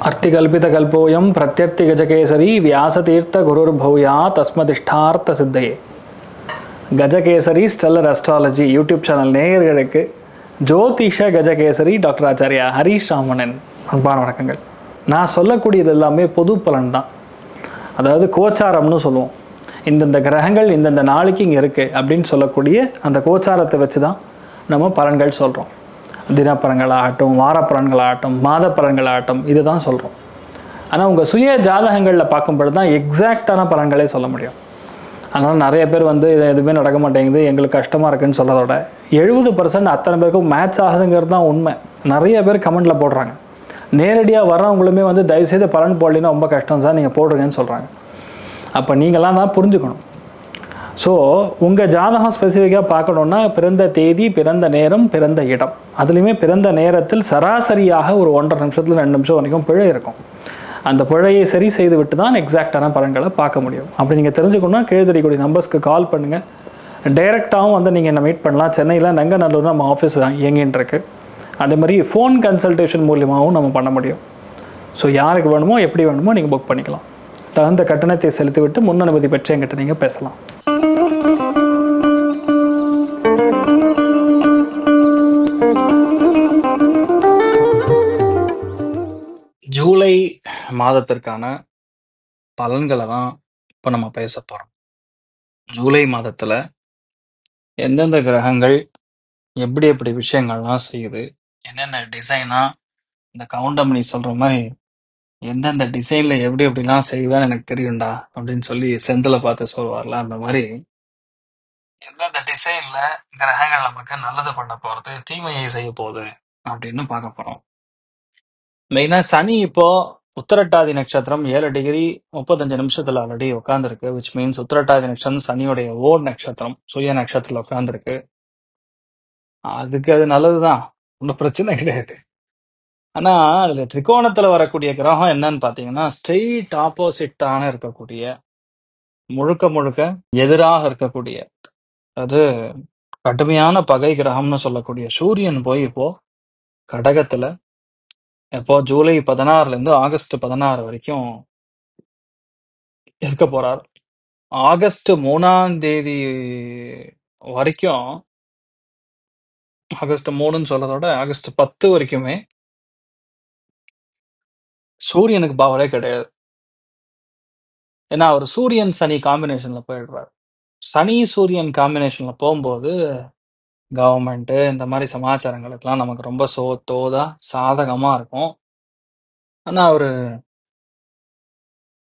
अर्तिकल्पितकल्पोऽयं प्रत्यर्तिगजकेसरी व्यासतीर्थगुरुर्भूया तस्मदिष्टार्थसिद्धये. Gajakesari stellar astrology YouTube channel நேயர்களுக்கு ஜோதிஷ கஜகேசரி டாக்டர் ஆச்சாரியா ஹரீஷ் ராமணன் அன்பான வணக்கங்கள். நான் சொல்லக்கூடியது எல்லாமே பொது பலன் தான். அதாவது கோச்சாரம்னு சொல்லுவோம். இந்தந்த கிரகங்கள் இந்தந்த நாளைக்கு இங்கே இருக்குது அப்படின்னு சொல்லக்கூடிய அந்த கோச்சாரத்தை வச்சு தான் நம்ம பலன்கள் சொல்கிறோம். தினப்பலன்களாகட்டும், வாரப்பலன்களாகட்டும், மாத பலன்களாகட்டும், இது தான் சொல்கிறோம். ஆனால் உங்கள் சுய ஜாதகங்களில் பார்க்கும்பொழுது தான் எக்ஸாக்டான பலன்களே சொல்ல முடியும். அதனால் நிறைய பேர் இது எதுவுமே நடக்க மாட்டேங்குது, எங்களுக்கு கஷ்டமாக இருக்குதுன்னு சொல்கிறதோட 70% அத்தனை பேருக்கும் மேட்ச் ஆகுதுங்கிறது தான் உண்மை. நிறைய பேர் கமெண்டில் போடுறாங்க. நேரடியாக வர்றவங்களுமே தயவுசெய்து பலன் போடலின்னா ரொம்ப கஷ்டம் சார், நீங்கள் போடுங்கன்னு சொல்கிறாங்க. அப்போ நீங்களாம் தான் புரிஞ்சுக்கணும். ஸோ உங்கள் ஜாதகம் ஸ்பெசிஃபிக்காக பார்க்கணுன்னா பிறந்த தேதி, பிறந்த நேரம், பிறந்த இடம், அதுலேயுமே பிறந்த நேரத்தில் சராசரியாக ஒரு 1.5 நிமிஷத்தில் 2 நிமிஷம் வரைக்கும் பிழை இருக்கும். அந்த பிழையை சரி செய்து விட்டு தான் எக்ஸாக்டான பலன்களை பார்க்க முடியும். அப்படி நீங்கள் தெரிஞ்சுக்கணுன்னா கீழ்தெரியக்கூடிய நம்பர்ஸ்க்கு கால் பண்ணுங்கள். டைரெக்டாகவும் நீங்கள் என்ன மீட் பண்ணலாம். சென்னையில் நங்கநல்லூர் நம்ம ஆஃபீஸ் இயங்கின்னு இருக்கு. அதே மாதிரி ஃபோன் கன்சல்டேஷன் மூலியமாகவும் நம்ம பண்ண முடியும். ஸோ யாருக்கு வேணுமோ எப்படி வேணுமோ நீங்கள் புக் பண்ணிக்கலாம். தகுந்த கட்டணத்தை செலுத்திவிட்டு முன் அனுமதி பெற்று என்கிட்ட நீங்கள் பேசலாம். ஜூலை மாதத்திற்கான பலன்களை தான் இப்போ நம்ம பேச போகிறோம். ஜூலை மாதத்தில் எந்தெந்த கிரகங்கள் எப்படி எப்படி விஷயங்கள்லாம் செய்யுது, என்னென்ன டிசைனாக இந்த கவுண்டமணி சொல்கிற மாதிரி எந்தெந்த டிசைனில் எப்படி எப்படிலாம் செய்வேன்னு எனக்கு தெரியும்டா அப்படின்னு சொல்லி செந்தில் பார்த்து சொல்லுவார்ல, அந்த மாதிரி எந்தெந்த டிசைனில் கிரகங்கள் நமக்கு நல்லது பண்ண போகிறது, தீமையை செய்ய போகுது அப்படின்னு பார்க்க போகிறோம். மெயினாக சனி இப்போ உத்திரட்டாதி நட்சத்திரம் 7 டிகிரி 35 நிமிஷத்துல ஆல்ரெடி உட்காந்துருக்கு. விச் மீன்ஸ் உத்திரட்டாதி நட்சத்திரம் சனியோடைய ஓர் நட்சத்திரம், சுய நட்சத்திரத்தில் உட்காந்துருக்கு. அதுக்கு அது நல்லதுதான், ஒன்றும் பிரச்சனை கிடையாது. ஆனா அதுல திரிகோணத்துல வரக்கூடிய கிரகம் என்னன்னு பாத்தீங்கன்னா ஸ்ட்ரெயிட் ஆப்போசிட்டான இருக்கக்கூடிய, முழுக்க முழுக்க எதிராக இருக்கக்கூடிய, அது கடுமையான பகை கிரகம்னு சொல்லக்கூடிய சூரியன் போய் இப்போ கடகத்துல எப்போ ஜூலை 16 ஆகஸ்ட் 16 வரைக்கும் இருக்க போறார். ஆகஸ்ட் 3 வரைக்கும், ஆகஸ்ட் 3ன்னு சொல்றதோட ஆகஸ்ட் 10 வரைக்குமே சூரியனுக்கு பவரே கிடையாது. ஏன்னா அவர் சூரியன் சனி காம்பினேஷன்ல போயிடுறார். சனி சூரியன் காம்பினேஷன்ல போகும்போது கவர்மெண்ட் இந்த மாதிரி சமாச்சாரங்களுக்கெல்லாம் நமக்கு ரொம்ப தோதா சாதகமா இருக்கும். ஆனா அவரு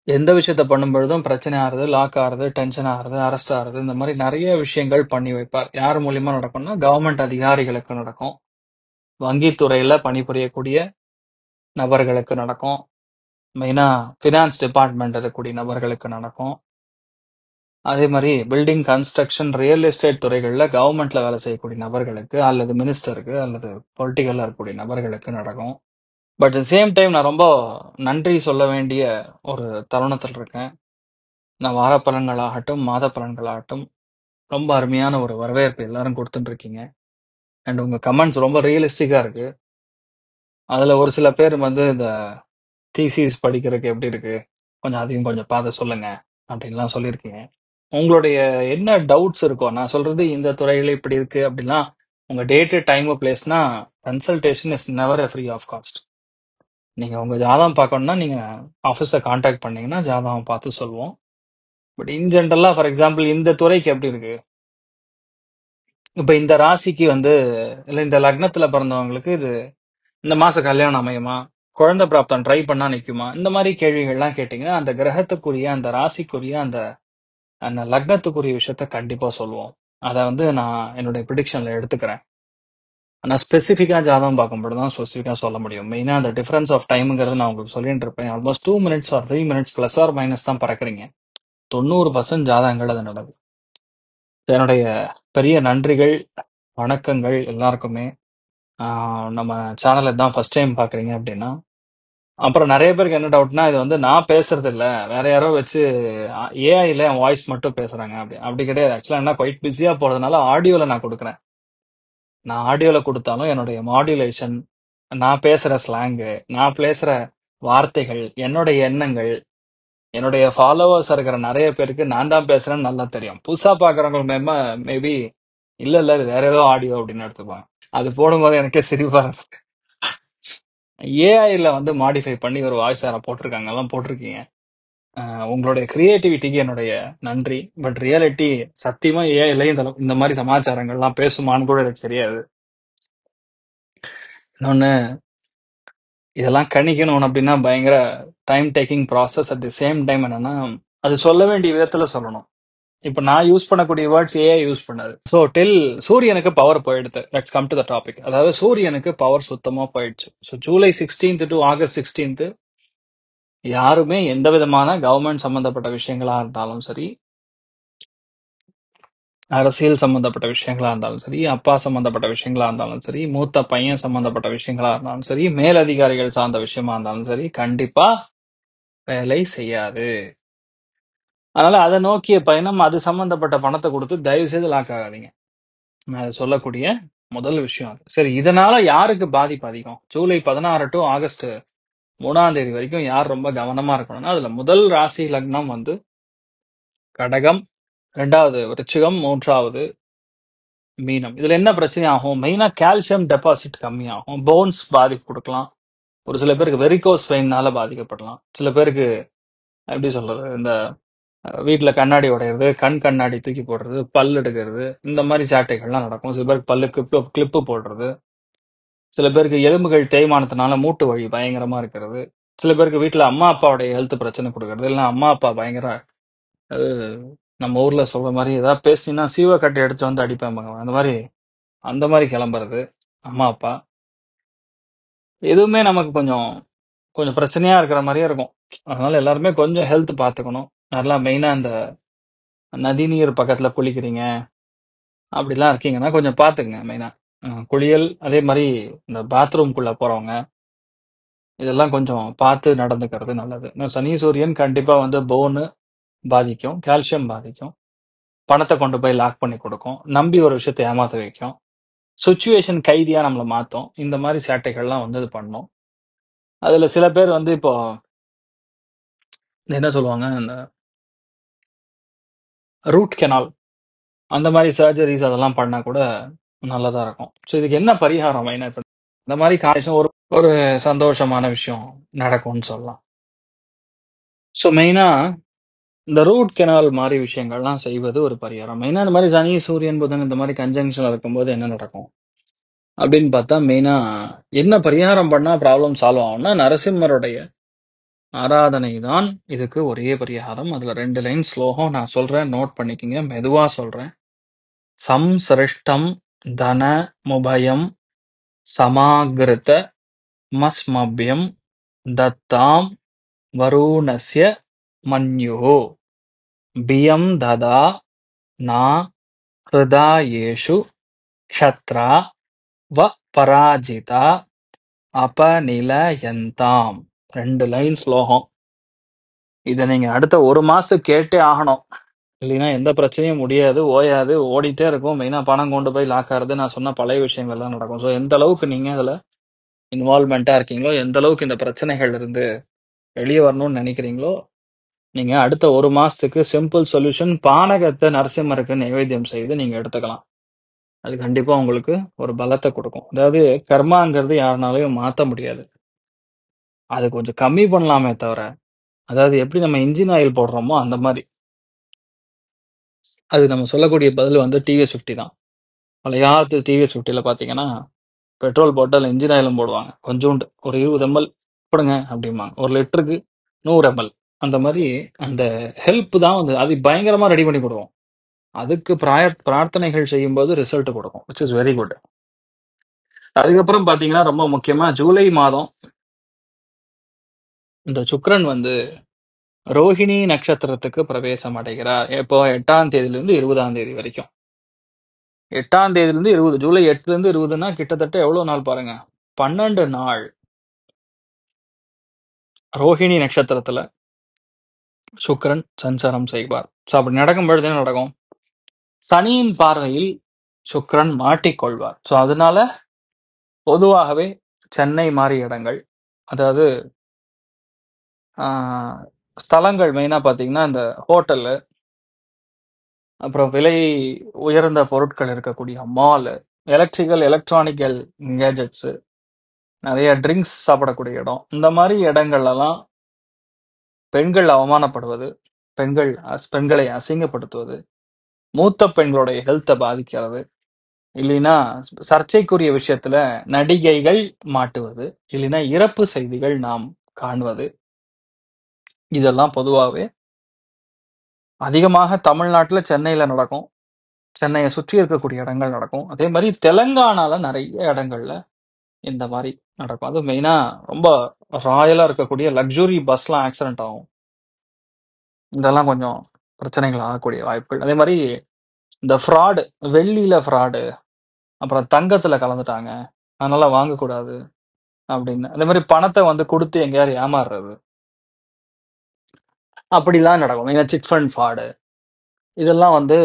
எந்த விஷயத்த பண்ணும் பொழுதும் பிரச்சனை ஆறுது, லாக் ஆறுது, டென்ஷன் ஆறுது, அரெஸ்ட் ஆறுது, இந்த மாதிரி நிறைய விஷயங்கள் பண்ணி வைப்பார். யார் மூலியமா நடக்கும்னா கவர்மெண்ட் அதிகாரிகளுக்கு நடக்கும், வங்கித்துறையில பணிபுரியக்கூடிய நபர்களுக்கு நடக்கும், மெயினா ஃபினான்ஸ் டிபார்ட்மெண்ட் இருக்கக்கூடிய நபர்களுக்கு நடக்கும். அதே மாதிரி பில்டிங் கன்ஸ்ட்ரக்ஷன் ரியல் எஸ்டேட் துறைகளில் கவர்மெண்ட்ல வேலை செய்யக்கூடிய நபர்களுக்கு அல்லது மினிஸ்டருக்கு அல்லது பொலிட்டிக்கல்ல இருக்கக்கூடிய நபர்களுக்கு நடக்கும். பட் சேம் டைம் நான் ரொம்ப நன்றி சொல்ல வேண்டிய ஒரு தருணத்தில் இருக்கேன். நான் வார பலன்களாகட்டும், மாத பலன்களாகட்டும் ரொம்ப அருமையான ஒரு வரவேற்பு எல்லாரும் கொடுத்துட்டு இருக்கீங்க. அண்ட் உங்க கமெண்ட்ஸ் ரொம்ப ரியலிஸ்டிக்கா இருக்கு. அதுல ஒரு சில பேர் இந்த தீசிஸ் படிக்கிறதுக்கு எப்படி இருக்கு, அதையும் கொஞ்சம் பார்த்து சொல்லுங்க அப்படின்லாம் சொல்லியிருக்கீங்க. உங்களுடைய என்ன டவுட்ஸ் இருக்கோ, நான் சொல்றது இந்த துறையில இப்படி இருக்கு அப்படிலாம் உங்க டேட்டு டைம் பிளேஸ்னா consultation is never a free of cost. நீங்க உங்க ஜாதகம் பார்க்கணும்னா நீங்க ஆஃபீஸை கான்டாக்ட் பண்ணீங்கன்னா ஜாதகம் பார்த்து சொல்லுவோம். பட் இன் ஜென்ரலா ஃபார் எக்ஸாம்பிள் இந்த துறைக்கு எப்படி இருக்கு, இப்ப இந்த ராசிக்கு இல்லை இந்த லக்னத்துல பிறந்தவங்களுக்கு இது இந்த மாசம் கல்யாணம் அமையுமா, குழந்தை பிராப்தம் ட்ரை பண்ணா நிற்குமா, இந்த மாதிரி கேள்விகள்லாம் கேட்டீங்கன்னா அந்த கிரகத்துக்குரிய, அந்த ராசிக்குரிய, அந்த லக்னத்துக்குரிய விஷயத்த கண்டிப்பா சொல்லுவோம். அதை நான் என்னுடைய ப்ரிடிக்ஷன்ல எடுத்துக்கிறேன். ஆனால் ஸ்பெசிஃபிக்காக ஜாதகம் பார்க்கும்போது தான் ஸ்பெசிஃபிக்காக சொல்ல முடியும். மெயினாக அந்த டிஃபரன்ஸ் ஆஃப் டைமுங்கிறது நான் உங்களுக்கு சொல்லிட்டு இருப்பேன். Almost 2 minutes or 3 minutes plus or minus தான் பறக்குறீங்க. 90% ஜாதகங்கள் அது நடக்குது. என்னுடைய பெரிய நன்றிகள், வணக்கங்கள் எல்லாருக்குமே. நம்ம சேனலை தான் ஃபர்ஸ்ட் டைம் பார்க்குறீங்க அப்படின்னா, அப்புறம் நிறைய பேருக்கு என்ன டவுட்னா, இது நான் பேசுறது இல்லை, வேற யாரோ வச்சு ஏஐல என் வாய்ஸ் மட்டும் பேசுறாங்க அப்படி கிடையாது. ஆக்சுவலாக என்ன குவைட் பிஸியாக போகிறதுனால ஆடியோவில் நான் கொடுக்குறேன். நான் ஆடியோவில் கொடுத்தாலும் என்னுடைய மாடுலேஷன், நான் பேசுகிற ஸ்லாங்கு, நான் பேசுகிற வார்த்தைகள், என்னுடைய எண்ணங்கள், என்னுடைய ஃபாலோவர்ஸ் இருக்கிற நெறைய பேருக்கு நான் தான் பேசுறேன்னு நல்லா தெரியும். புதுசா பார்க்குறவங்க மேபி இல்ல இது வேற ஏதோ ஆடியோ அப்படின்னு எடுத்துப்பாங்க. அது போடும்போது எனக்கே சிரிப்பா இருந்தது. ஏஐல வந்து மாடிஃபை பண்ணி ஒரு வாய்ஸ் வேற போட்டிருக்காங்க. அதெல்லாம் போட்டிருக்கீங்க. உங்களுடைய கிரியேட்டிவிட்டிக்கு என்னுடைய நன்றி. பட் ரியாலிட்டி சத்தியமா ஏஐல இந்த மாரி சமாச்சாரங்கள்லாம் பேசுமான்னு கூட எனக்கு தெரியாது. இன்னொன்னு இதெல்லாம் கணிக்கணும் அப்படின்னா பயங்கர time taking process. At the same time என்னன்னா, அது சொல்ல வேண்டிய விதத்துல சொல்லணும். இப்ப நான் யூஸ் பண்ணக்கூடிய வேர்ட்ஸ் ஏஐ யூஸ் பண்ணாது. ஸோ சூரியனுக்கு பவர் போயிடுது. Let's come to the topic. அதாவது சூரியனுக்கு பவர் சுத்தமா போயிடுச்சு. So July 16th to August 16th யாருமே எந்த விதமான கவர்மெண்ட் சம்பந்தப்பட்ட விஷயங்களா இருந்தாலும் சரி, அரசியல் சம்பந்தப்பட்ட விஷயங்களா இருந்தாலும் சரி, அப்பா சம்பந்தப்பட்ட விஷயங்களா இருந்தாலும் சரி, மூத்த பையன் சம்பந்தப்பட்ட விஷயங்களா இருந்தாலும் சரி, மேலதிகாரிகள் சார்ந்த விஷயமா இருந்தாலும் சரி, கண்டிப்பா வேலை செய்யாது. அதனால அதை நோக்கிய பயணம், அது சம்பந்தப்பட்ட பணத்தை கொடுத்து தயவு செய்து லாக் ஆகாதீங்க. நான் சொல்லக்கூடிய முதல் விஷயம் அது. சரி, இதனால யாருக்கு பாதிப்பு அதிகம்? ஜூலை 16 டு ஆகஸ்ட் 3ஆம் தேதி வரைக்கும் யார் ரொம்ப கவனமா இருக்கணும்னா, அதுல முதல் ராசி லக்னம் வந்து கடகம், 2வது விருச்சிகம், 3வது மீனம். இதுல என்ன பிரச்சனை ஆகும்? மெயினா கால்சியம் டெபாசிட் கம்மியாகும். போன்ஸ் பாதிப்பு கொடுக்கலாம். ஒரு சில பேருக்கு வெரிகோஸ் வெயின்னால பாதிக்கப்படலாம். சில பேருக்கு எப்படி சொல்றது, இந்த வீட்டுல கண்ணாடி உடையிறது, கண் கண்ணாடி தூக்கி போடுறது, பல் எடுக்கிறது, இந்த மாதிரி சேட்டைகள்லாம் நடக்கும். சில பேருக்கு பல்லுக்கு கிளிப்பு போடுறது, சில பேருக்கு எலும்புகள் தேய்மானத்தினால மூட்டு வலி பயங்கரமா இருக்கிறது, சில பேருக்கு வீட்டுல அம்மா அப்பாவுடைய ஹெல்த் பிரச்சனை கொடுக்கறது, இல்லைன்னா அம்மா அப்பா பயங்கர அது நம்ம ஊர்ல சொல்ற மாதிரி ஏதாவது பேசினா சீவ கட்டை எடுத்து வந்து அடிப்பாங்க. அந்த மாதிரி கிளம்புறது அம்மா அப்பா. எதுவுமே நமக்கு கொஞ்சம் கொஞ்சம் பிரச்சனையா இருக்கிற மாதிரியே இருக்கும். அதனால எல்லாருமே கொஞ்சம் ஹெல்த் பார்த்துக்கணும். நல்லா மெயினா இந்த நதிநீர் பக்கத்துல குளிக்கிறீங்க அப்படிலாம் இருக்கீங்கன்னா கொஞ்சம் பார்த்துக்குங்க. மெயினா குளியல், அதே மாதிரி இந்த பாத்ரூம்குள்ள போறவங்க இதெல்லாம் கொஞ்சம் பார்த்து நடந்துக்கிறது நல்லது. இன்னும் சனி சூரியன் கண்டிப்பா வந்து போனு பாதிக்கும், கால்சியம் பாதிக்கும், பணத்தை கொண்டு போய் லாக் பண்ணி கொடுக்கும், நம்பி ஒரு விஷயத்தை ஏமாத்த வைக்கும், சுச்சுவேஷன் கைதியா நம்மளை மாத்தும். இந்த மாதிரி சேட்டைகள்லாம் வந்து இது பண்ணும். அதுல சில பேர் வந்து இப்போ என்ன சொல்லுவாங்க, இந்த ரூட் கெனால் அந்த மாதிரி சர்ஜரிஸ் அதெல்லாம் பண்ணா கூட நல்லதா இருக்கும். ஸோ இதுக்கு என்ன பரிகாரம் மெயினா? இப்ப இந்த மாதிரி காரணம் ஒரு ஒரு சந்தோஷமான விஷயம் நடக்கும்னு சொல்லலாம். ஸோ மெயினா இந்த ரூட் கெனால் மாதிரி விஷயங்கள்லாம் செய்வது ஒரு பரிகாரம். மெயினா இந்த மாதிரி சனி சூரியன் புதன் இந்த மாதிரி கன்ஜங்ஷன் இருக்கும்போது என்ன நடக்கும் அப்படின்னு பார்த்தா, மெயினா என்ன பரிகாரம் பண்ணா ப்ராப்ளம் சால்வ் ஆகும்னா, நரசிம்மருடைய ஆராதனை தான் இதுக்கு ஒரே பரிகாரம். அதுல 2 லைன் ஸ்லோகம் நான் சொல்றேன், நோட் பண்ணிக்கங்க, மெதுவா சொல்றேன். சம்சிருஷ்டம் தன முபயம் சமாகிருத மஸ்மப்யம் தத்தாம் வருணஸ்ய மன்யுஹு பியம் ததா நா ஹிருதாயேஷு க்ஷத்ரா வ பராஜிதா அபநிலயந்தாம். 2 லைன் ஸ்லோகம். இதை நீங்க அடுத்த 1 மாசத்துக்கு கேட்டே ஆகணும். இல்லைன்னா எந்த பிரச்சனையும் முடியாது, ஓயாது, ஓடிட்டே இருக்கும். மெயினா பணம் கொண்டு போய் லாக் ஆகிறது, நான் சொன்ன பழைய விஷயங்கள் தான் நடக்கும். ஸோ எந்த அளவுக்கு நீங்க அதுல இன்வால்மெண்டா இருக்கீங்களோ, எந்த அளவுக்கு இந்த பிரச்சனைகள் இருந்து வெளியே வரணும்னு நினைக்கிறீங்களோ, நீங்க அடுத்த 1 மாசத்துக்கு சிம்பிள் சொல்யூஷன், பானகத்தை நரசிம்மருக்கு நைவேத்தியம் செய்து நீங்க எடுத்துக்கலாம். அது கண்டிப்பா உங்களுக்கு ஒரு பலத்தை கொடுக்கும். அதாவது கர்மாங்கிறது யாருனாலையும் மாத்த முடியாது. அது கொஞ்சம் கம்மி பண்ணலாமே தவிர, அதாவது எப்படி நம்ம இன்ஜின் ஆயில் போடுறோமோ அந்த மாதிரி. அது நம்ம சொல்லக்கூடிய பதில் வந்து டிவிஎஸ் 50 தான். பழைய காலத்து டிவிஎஸ் 50ல பாத்தீங்கன்னா, பெட்ரோல் போட்டால் இன்ஜின் ஆயிலும் போடுவாங்க. கொஞ்சோண்டு ஒரு 20 ml போடுங்க அப்படிம்பாங்க. 1 லிட்டருக்கு 100 ml. அந்த மாதிரி அந்த ஹெல்ப் தான் வந்து அது பயங்கரமா ரெடி பண்ணி கொடுக்கும். அதுக்கு பிரார்த்தனைகள் செய்யும்போது ரிசல்ட் கொடுக்கும், விச் இஸ் வெரி குட். அதுக்கப்புறம் பாத்தீங்கன்னா ரொம்ப முக்கியமா ஜூலை மாதம் இந்த சுக்கிரன் வந்து ரோஹிணி நட்சத்திரத்துக்கு பிரவேசம் அடைகிறார். இப்போ 8ஆம் தேதியிலிருந்து 20ஆம் தேதி வரைக்கும். 8ஆம் தேதியிலிருந்து 20, ஜூலை 8ல இருந்து 20னா கிட்டத்தட்ட எவ்வளவு நாள் பாருங்க, 12 நாள் ரோஹிணி நட்சத்திரத்துல சுக்கிரன் சஞ்சாரம் செய்வார். ஸோ அப்படி நடக்கும் பொழுது என்ன நடக்கும்? சனியின் பார்வையில் சுக்கிரன் மாட்டிக்கொள்வார். ஸோ அதனால பொதுவாகவே சென்னை மாதிரி இடங்கள், அதாவது ஆ ஸ்தலங்கள் மெயினா பார்த்தீங்கன்னா, இந்த ஹோட்டலு, அப்புறம் விலை உயர்ந்த பொருட்கள் இருக்கக்கூடிய மாலு, எலக்ட்ரானிக்கல் கேட்ஜெட்ஸு, நெறைய ட்ரிங்க்ஸ் சாப்பிடக்கூடிய இடம். இந்த மாரி இடங்கள்லலாம் பெண்கள் அவமானப்படுவது, பெண்களை அசிங்கப்படுத்துவது, மூத்த பெண்களுடைய ஹெல்த்த பாதிக்கிறது, இல்லைன்னா சர்ச்சைக்குரிய விஷயத்துல நடிகைகள் மாட்டுவது, இல்லைன்னா இறப்பு செய்திகள் நாம் காண்பது, இதெல்லாம் பொதுவாவே அதிகமாக தமிழ்நாட்டுல சென்னையில நடக்கும். சென்னைய சுற்றி இருக்கக்கூடிய இடங்கள் நடக்கும். அதே மாரி தெலங்கானால நெறைய இடங்கள்ல இந்த மாரி நடக்கும். அதுவும் மெயினா ரொம்ப ராயலா இருக்கக்கூடிய லக்ஸுரி பஸ்லாம் ஆக்சிடென்ட் ஆகும். இதெல்லாம் கொஞ்சம் பிரச்சனைகள் ஆகக்கூடிய வாய்ப்புகள். அதே மாரி இந்த வெள்ளியில ஃப்ராடு, அப்புறம் தங்கத்துல கலந்துட்டாங்க. அதனால வாங்கக்கூடாது அப்படின்னு. அதே மாரி பணத்த வந்து குடுத்து எங்கேயாவது ஏமாறுறது. அப்படிலாம் நடக்கும். மெயினா சிட் ஃபண்ட் ஃப்ராடு. இதெல்லாம் வந்து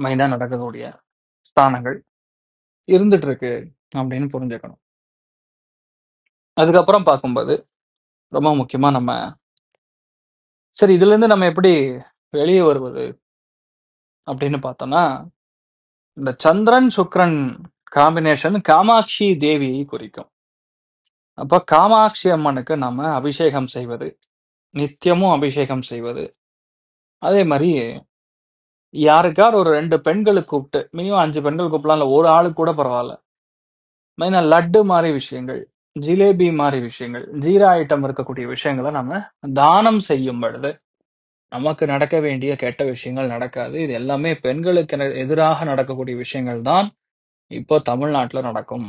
மெயினா நடக்கக்கூடிய ஸ்தானங்கள். இருந்துட்டு இருக்கு அப்படின்னு புரிஞ்சுக்கணும். அதுக்கப்புறம் பார்க்கும்போது, ரொம்ப முக்கியமா சரி இதுலருந்து நம்ம எப்படி வெளிய வருவது அப்படின்னு பார்த்தோம்னா, இந்த சந்திரன், சுக்கிரன் காம்பினேஷன் காமாட்சி தேவியை குறிக்கும். அப்ப காமாட்சி அம்மனுக்கு நம்ம அபிஷேகம் செய்வது, நித்தியமும் அபிஷேகம் செய்வது. அதே மாரி யாருக்காவது ஒரு 2 பெண்கள கூப்ட்டு, மினிமம் 5 பெண்கள் கூப்பிடலாம். இல்ல ஒரு ஆளுக்கு கூட பரவால்ல. மெயினா லட்டு மாரி விஷயங்கள், ஜிலேபி மாரி விஷயங்கள், ஜீரா ஐட்டம் இருக்கக்கூடிய விஷயங்கள நம்ம தானம் செய்யும் பொழுது, நமக்கு நடக்க வேண்டிய கெட்ட விஷயங்கள் நடக்காது. இது எல்லாமே பெண்களுக்கு எதிராக நடக்கக்கூடிய விஷயங்கள் தான் இப்போ தமிழ்நாட்டுல நடக்கும்.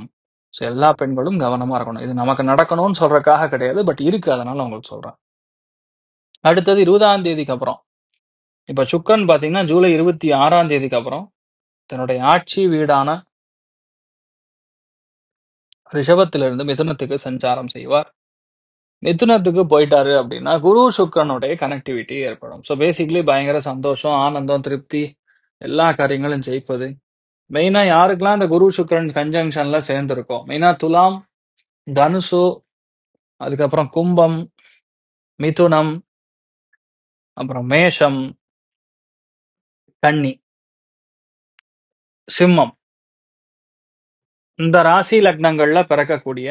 ஸோ எல்லா பெண்களும் கவனமா இருக்கணும். இது நமக்கு நடக்கணும்னு சொல்றதுக்காக கிடையாது. பட் இருக்கு. அதனால உங்களுக்கு சொல்றேன். அடுத்தது 20ஆம் தேதிக்கு அப்புறம். இப்ப சுக்கிரன் பார்த்தீங்கன்னா, ஜூலை 26ஆம் தேதிக்கு அப்புறம் தன்னுடைய ஆட்சி வீடான ரிஷபத்திலிருந்து மிதுனத்துக்கு சஞ்சாரம் செய்வார். மிதுனத்துக்கு போயிட்டாரு அப்படின்னா, குரு சுக்கிரனுடைய கனெக்டிவிட்டி ஏற்படும். ஸோ பேசிக்கலி பயங்கர சந்தோஷம், ஆனந்தம், திருப்தி, எல்லா காரியங்களும் ஜெயிப்பது. மெயினா யாருக்கெல்லாம் இந்த குரு சுக்கிரன் கன்ஜங்ஷன்ல சேர்ந்திருக்கோ, மெயினா துலாம், தனுசு, அதுக்கப்புறம் கும்பம், மிதுனம், அப்புறம் மேஷம், கன்னி, சிம்மம். இந்த ராசி லக்னங்கள்ல பிறக்கக்கூடிய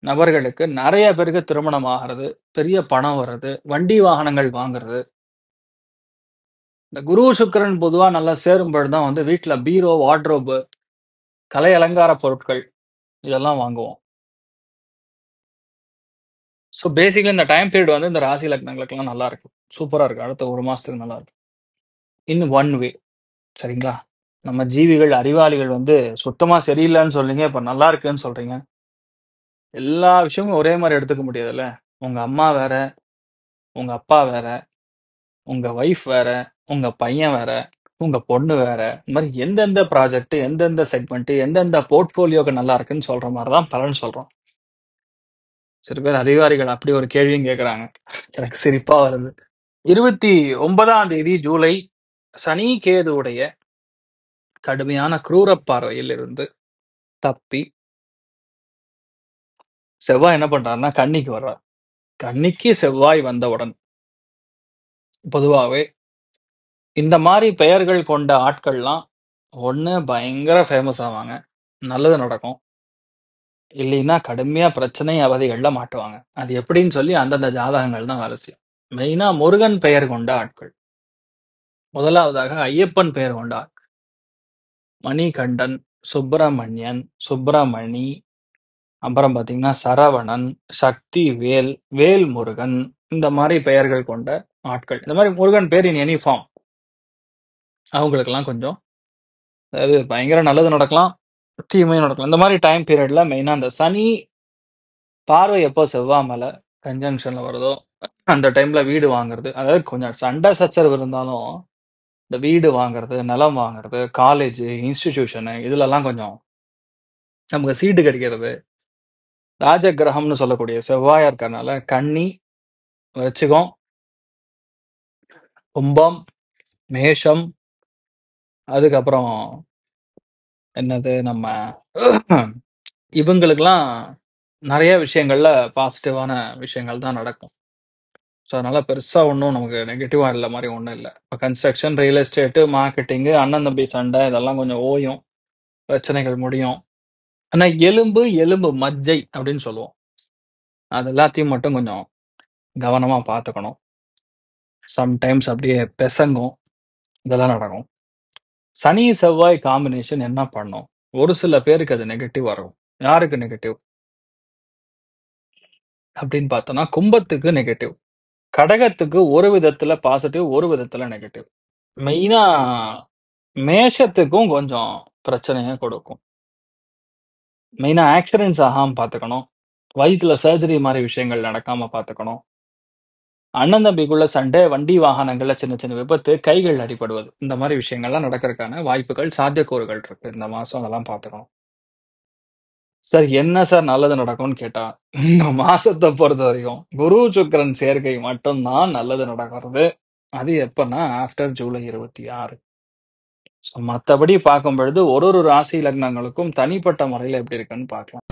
நபர்களுக்கு நெறைய பேருக்கு திருமணம் ஆகுறது, பெரிய பணம் வர்றது, வண்டி வாகனங்கள் வாங்குறது. இந்த குரு, சுக்கிரன் பொதுவா நல்லா சேரும்பொழுது தான் வந்து வீட்ல பீரோ, வார்ட்ரோப், கலை அலங்கார பொருட்கள் இதெல்லாம் வாங்குவோம். ஸோ பேசிக்கலி இந்த டைம் பீரியட் வந்து இந்த ராசி லக்னங்களுக்கெல்லாம் நல்லா இருக்கு. சூப்பரா இருக்கு. அடுத்த 1 மாசத்துக்கு நல்லா இருக்கு. இன் ஒன் வே சரிங்களா? நம்ம ஜீவிகள், அறிவாளிகள் வந்து சுத்தமா சரியில்லன்னு சொன்னீங்க. இப்ப நல்லா இருக்குன்னு சொல்றீங்க. எல்லா விஷயமும் ஒரே மாரி எடுத்துக்க முடியாதுல்ல. உங்க அம்மா வேற, உங்க அப்பா வேற, உங்க வைஃப் வேற, உங்க பையன் வேற, உங்க பொண்ணு வேற. இந்த மாரி எந்தெந்த ப்ராஜெக்ட், எந்தெந்த செக்மென்ட், எந்தெந்த போர்ட்ஃபோலியோக்கு நல்லா இருக்குன்னு சொல்ற மாரி தான் பலன் சொல்றோம். சில பேர் அதிகாரிகள் அப்படி ஒரு கேள்வியும் கேட்கறாங்க. எனக்கு சிரிப்பா வருது. 29ஆம் தேதி ஜூலை சனி, கேதுவுடைய கடுமையான குரூர பார்வையில் இருந்து தப்பி செவ்வாய் என்ன பண்றாருன்னா, கன்னிக்கு வர்றார். கன்னிக்கு செவ்வாய் வந்தவுடன் பொதுவாவே இந்த மாரி பெயர்கள் கொண்ட ஆட்கள்லாம் ஒண்ணு பயங்கர ஃபேமஸ் ஆவாங்க. நல்லது நடக்கும். இல்லைன்னா கடுமையா பிரச்சனை, அவதிகள்ல மாட்டுவாங்க. அது எப்படின்னு சொல்லி அந்தந்த ஜாதகங்கள் தான் வேலை செய்யும். மெயினா முருகன் பெயர் கொண்ட ஆட்கள். முதலாவதாக ஐயப்பன் பெயர் கொண்ட ஆட்கள். மணிகண்டன், சுப்பிரமணியன், சுப்பிரமணி, அப்புறம் பார்த்தீங்கன்னா சரவணன், சக்திவேல், வேல்முருகன் இந்த மாரி பெயர்கள் கொண்ட ஆட்கள். இந்த மாரி முருகன் பேர் இன் எனி ஃபார்ம் அவங்களுக்கெல்லாம் கொஞ்சம் அதாவது பயங்கர நல்லது நடக்கலாம், தீமையும் நடக்கலாம். இந்த மாரி டைம் பீரியட்ல மெயினா அந்த சனி பார்வை எப்போ செவ்வா மேல கன்ஜங்ஷன்ல வருதோ, அந்த டைம்ல வீடு வாங்குறது. அதாவது கொஞ்சம் சண்டை சச்சரவு இருந்தாலும், இந்த வீடு வாங்குறது, நிலம் வாங்குறது, காலேஜ், இன்ஸ்டிடியூஷன் இதுலலாம் கொஞ்சம் நமக்கு சீட்டு கிடைக்கிறது. ராஜகிரகம்னு சொல்லக்கூடிய செவ்வாயா இருக்கறனால கன்னி, விருச்சிகம், கும்பம், மேஷம், அதுக்கப்புறம் என்னது நம்ம இவங்களுக்கெல்லாம் நெறைய விஷயங்கள்ல பாசிட்டிவான விஷயங்கள் தான் நடக்கும். ஸோ, அதனால பெருசா ஒண்ணும் நமக்கு நெகட்டிவா இல்ல மாரி ஒண்ணும் இல்ல. இப்ப கன்ஸ்ட்ரக்ஷன், ரியல் எஸ்டேட்டு, மார்க்கெட்டிங்கு, அண்ணன் தம்பி சண்டை இதெல்லாம் கொஞ்சம் ஓயும். பிரச்சனைகள் முடியும். ஆனா எலும்பு, எலும்பு மஜ்ஜை அப்படின்னு சொல்லுவோம். அது எல்லாத்தையும் மட்டும் கொஞ்சம் கவனமா பார்த்துக்கணும். சம்டைம்ஸ் அப்படியே பெசங்கும். இதெல்லாம் நடக்கும். சனி, செவ்வாய் காம்பினேஷன் என்ன பண்ணும்? ஒரு சில பேருக்கு அது நெகட்டிவா இருக்கும். யாருக்கு நெகட்டிவ் அப்படின்னு பார்த்தோம்னா, கும்பத்துக்கு நெகட்டிவ். கடகத்துக்கு ஒரு விதத்துல பாசிட்டிவ், ஒரு விதத்துல நெகட்டிவ். மெயினா மேஷத்துக்கும் கொஞ்சம் பிரச்சனைய கொடுக்கும். மெயினா ஆக்சிடென்ட்ஸ் ஆகாம பார்த்துக்கணும். வயித்துல சர்ஜரி மாரி விஷயங்கள் நடக்காம பார்த்துக்கணும். அண்ணன் தம்பிக்குள்ள சண்டை, வண்டி வாகனங்கள்ல சின்ன சின்ன விபத்து, கைகள் அடிபடுவது. இந்த மாரி விஷயங்கள்லாம் நடக்கறதுக்கான வாய்ப்புகள், சாத்தியக்கூறுகள் இருக்கு. இந்த மாசம் அதெல்லாம் பார்த்துக்கணும். சார் என்ன சார் நல்லது நடக்கும்னு கேட்டா, இந்த மாசத்த பொறுத்தவரைக்கும் குரு, சுக்கிரன் சேர்க்கை மட்டும் தான் நல்லது நடக்கிறது. அது எப்பன்னா ஆஃப்டர் ஜூலை 26. ஸோ மத்தபடி பார்க்கும் பொழுது ஒரு ஒரு ராசி லக்னங்களுக்கும் தனிப்பட்ட முறையில எப்படி இருக்குன்னு பார்க்கலாம்.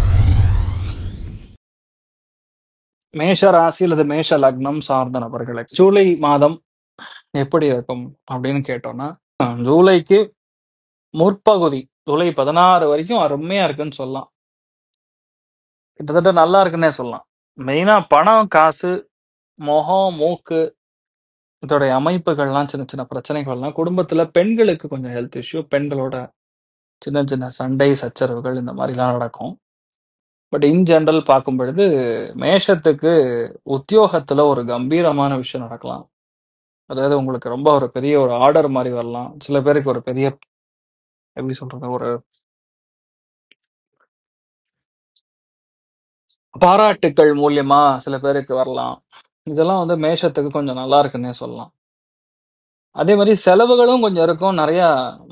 மேஷ ராசி அல்லது மேஷ லக்னம் சார்ந்த நபர்களுக்கு ஜூலை மாதம் எப்படி இருக்கும் அப்படின்னு கேட்டோம்னா, ஜூலைக்கு முற்பகுதி ஜூலை 16 வரைக்கும் அருமையா இருக்குன்னு சொல்லலாம். கிட்டத்தட்ட நல்லா இருக்குன்னே சொல்லலாம். மெயினா பணம், காசு, முகம், மூக்கு இதோடைய அமைப்புகள்லாம் சின்ன சின்ன பிரச்சனைகள்லாம் குடும்பத்துல பெண்களுக்கு கொஞ்சம் ஹெல்த் இஷ்யூ, பெண்களோட சின்ன சின்ன சண்டை, சச்சரவுகள் இந்த மாரிலாம் நடக்கும். பட் இன் ஜெனரல் பார்க்கும் பொழுது, மேஷத்துக்கு உத்தியோகத்துல ஒரு கம்பீரமான விஷயம் நடக்கலாம். அதாவது உங்களுக்கு ரொம்ப ஒரு பெரிய ஒரு ஆர்டர் மாரி வரலாம். சில பேருக்கு ஒரு பெரிய எப்படி சொல்றது? ஒரு பாராட்டுக்கள் மூலியமா சில பேருக்கு வரலாம். இதெல்லாம் வந்து மேஷத்துக்கு கொஞ்சம் நல்லா இருக்குன்னே சொல்லலாம். அதே மாரி செலவுகளும் கொஞ்சம் இருக்கும். நெறையா